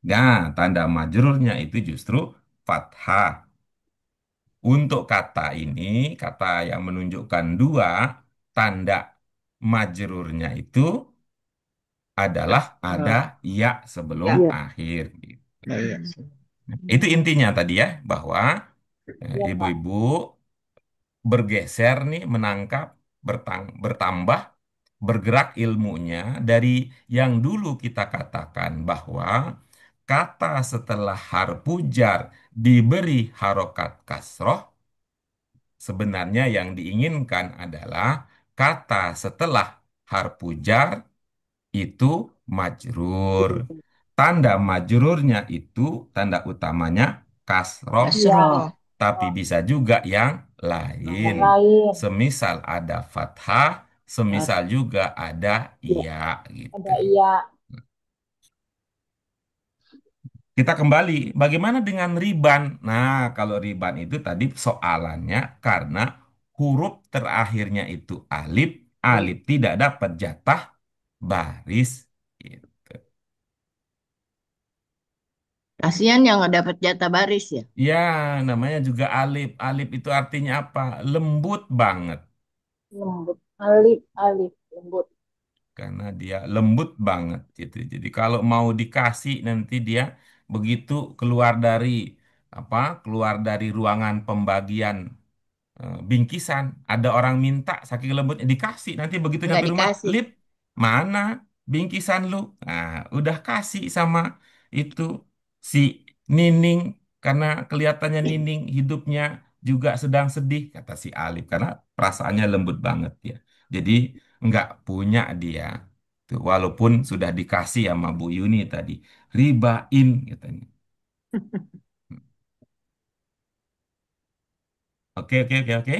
nah tanda majrurnya itu justru fathah. Untuk kata ini, kata yang menunjukkan dua, tanda majrurnya itu adalah ada Kasroh. ya sebelum Ya. akhir. Nah, iya. Itu intinya tadi ya, bahwa Iya, Pak. ibu-ibu bergeser nih, menangkap, bertambah, bergerak ilmunya dari yang dulu kita katakan bahwa kata setelah harfu jar diberi harokat kasroh, sebenarnya yang diinginkan adalah kata setelah harfu jar itu majrur. Tanda majrurnya itu tanda utamanya kasroh, Iya, Kasroh. tapi oh, bisa juga yang yang lain. lain. Semisal ada fathah, semisal juga ada iya gitu. Ada iya. Kita kembali, bagaimana dengan riban? Nah, kalau riban itu tadi soalannya karena huruf terakhirnya itu alif, alif tidak dapat jatah baris. Gitu. Kasihan yang nggak dapat jatah baris ya. Ya, namanya juga alif. Alif itu artinya apa? Lembut banget. Lembut. Alif, alif. Lembut. Karena dia lembut banget gitu. Jadi kalau mau dikasih nanti dia begitu keluar dari apa? Keluar dari ruangan pembagian bingkisan, ada orang minta saking lembutnya dikasih. Nanti begitu Nggak nyampe rumah, dikasih. lip mana bingkisan lu? Nah, udah kasih sama itu si Nining karena kelihatannya Nining hidupnya juga sedang sedih kata si Alif karena perasaannya lembut banget ya. Jadi nggak punya dia. Tuh, walaupun sudah dikasih sama Bu Yuni tadi, ribain katanya. Oke, oke, oke, oke.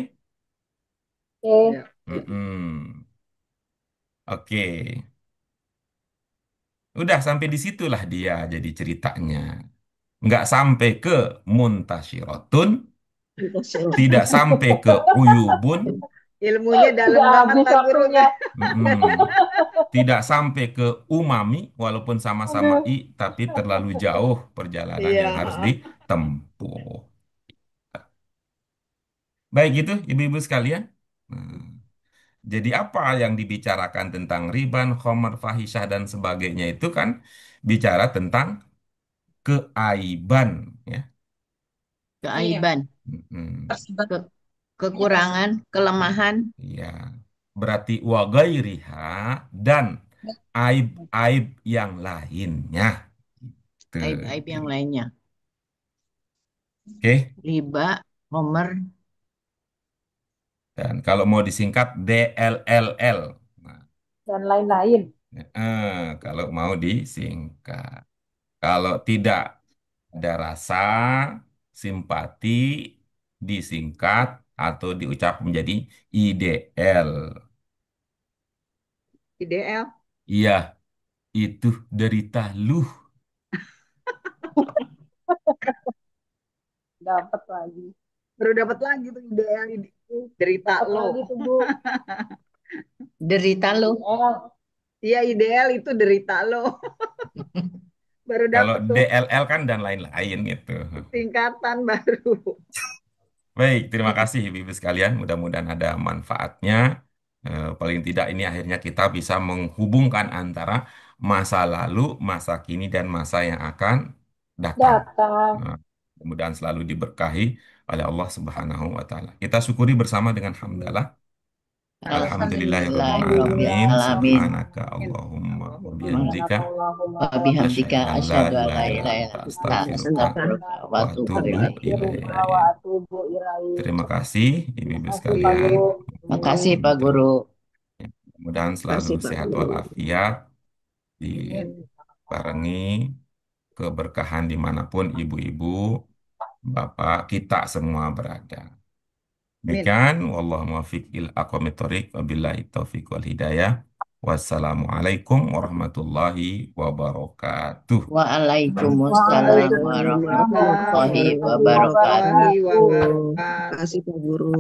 Oke. Ya. Mm-mm. Oke. Udah sampai disitulah dia jadi ceritanya. Nggak sampai ke muntasyiratun, Kasroh. tidak sampai ke uyubun, Ilmunya dalam Udah banget habis Pak Guru. waktunya. mm-mm. Tidak sampai ke umami, walaupun sama-sama Aduh. i, tapi terlalu jauh perjalanan Iya. yang harus ditempuh. Baik itu, ibu-ibu sekalian. Hmm. Jadi apa yang dibicarakan tentang riban, khomer, fahisyah, dan sebagainya itu kan bicara tentang keaiban, ya. Iya, Keaiban. Mm-mm. tersebar. Ke Iya, kekurangan, kelemahan. Ya, berarti wa ghairiha dan aib-aib yang lainnya. Tuh. Aib-aib yang lainnya. Oke, Riba, homer, dan kalau mau disingkat DLLL. Nah, Dan lain-lain. kalau mau disingkat. Kalau tidak ada rasa simpati disingkat atau diucap menjadi IDL. IDL. Iya, itu derita lu. Dapat lagi. Baru dapat lagi tuh IDL ini. Derita Dapat lo. lagi tuh, Bu. derita lo. IDL. Iya IDL itu derita lo. Baru Kalau dapat tuh DLL kan dan lain-lain gitu. tingkatan baru. Baik, terima kasih Ibu sekalian. Mudah-mudahan ada manfaatnya. Paling tidak ini akhirnya kita bisa menghubungkan antara masa lalu, masa kini, dan masa yang akan datang. Datang. Nah, mudah-mudahan selalu diberkahi oleh Allah Subhanahu wa Taala. Kita syukuri bersama dengan hamdalah. Alhamdulillahirabbil Alhamdulillahirrahmanirrahim. alamin. Subhanaka Allahumma wa Allahumma bihamdika. Subhanakallahumma Wa wa bihamdika Asyhadu bihamdika. an la asyhadu an la ilaha illa ilaha illa anta anta astaghfiruka astaghfiruka wa wa atubu atubu ilaik. Astaghfirullah wa ilaih. atubu ilaih. Terima kasih Ibu-ibu Makasih Pak sekalian. Guru. Makasih Hmm, Pak Guru. mudah-mudahan selalu Kasih Pak sehat Guru. walafiat, Amin. dibarengi keberkahan dimanapun ibu-ibu, bapak, kita semua berada. Amin. Demikian, wallahu muwaffiq il aqwamit thoriq, wabillahi taufiq wal hidayah. Wassalamualaikum warahmatullahi wabarakatuh. Waalaikumsalam Waalaikumsalam warahmatullahi warahmatullahi wabarakatuh. warahmatullahi wabarakatuh. wabarakatuh. Terima kasih Pak Guru.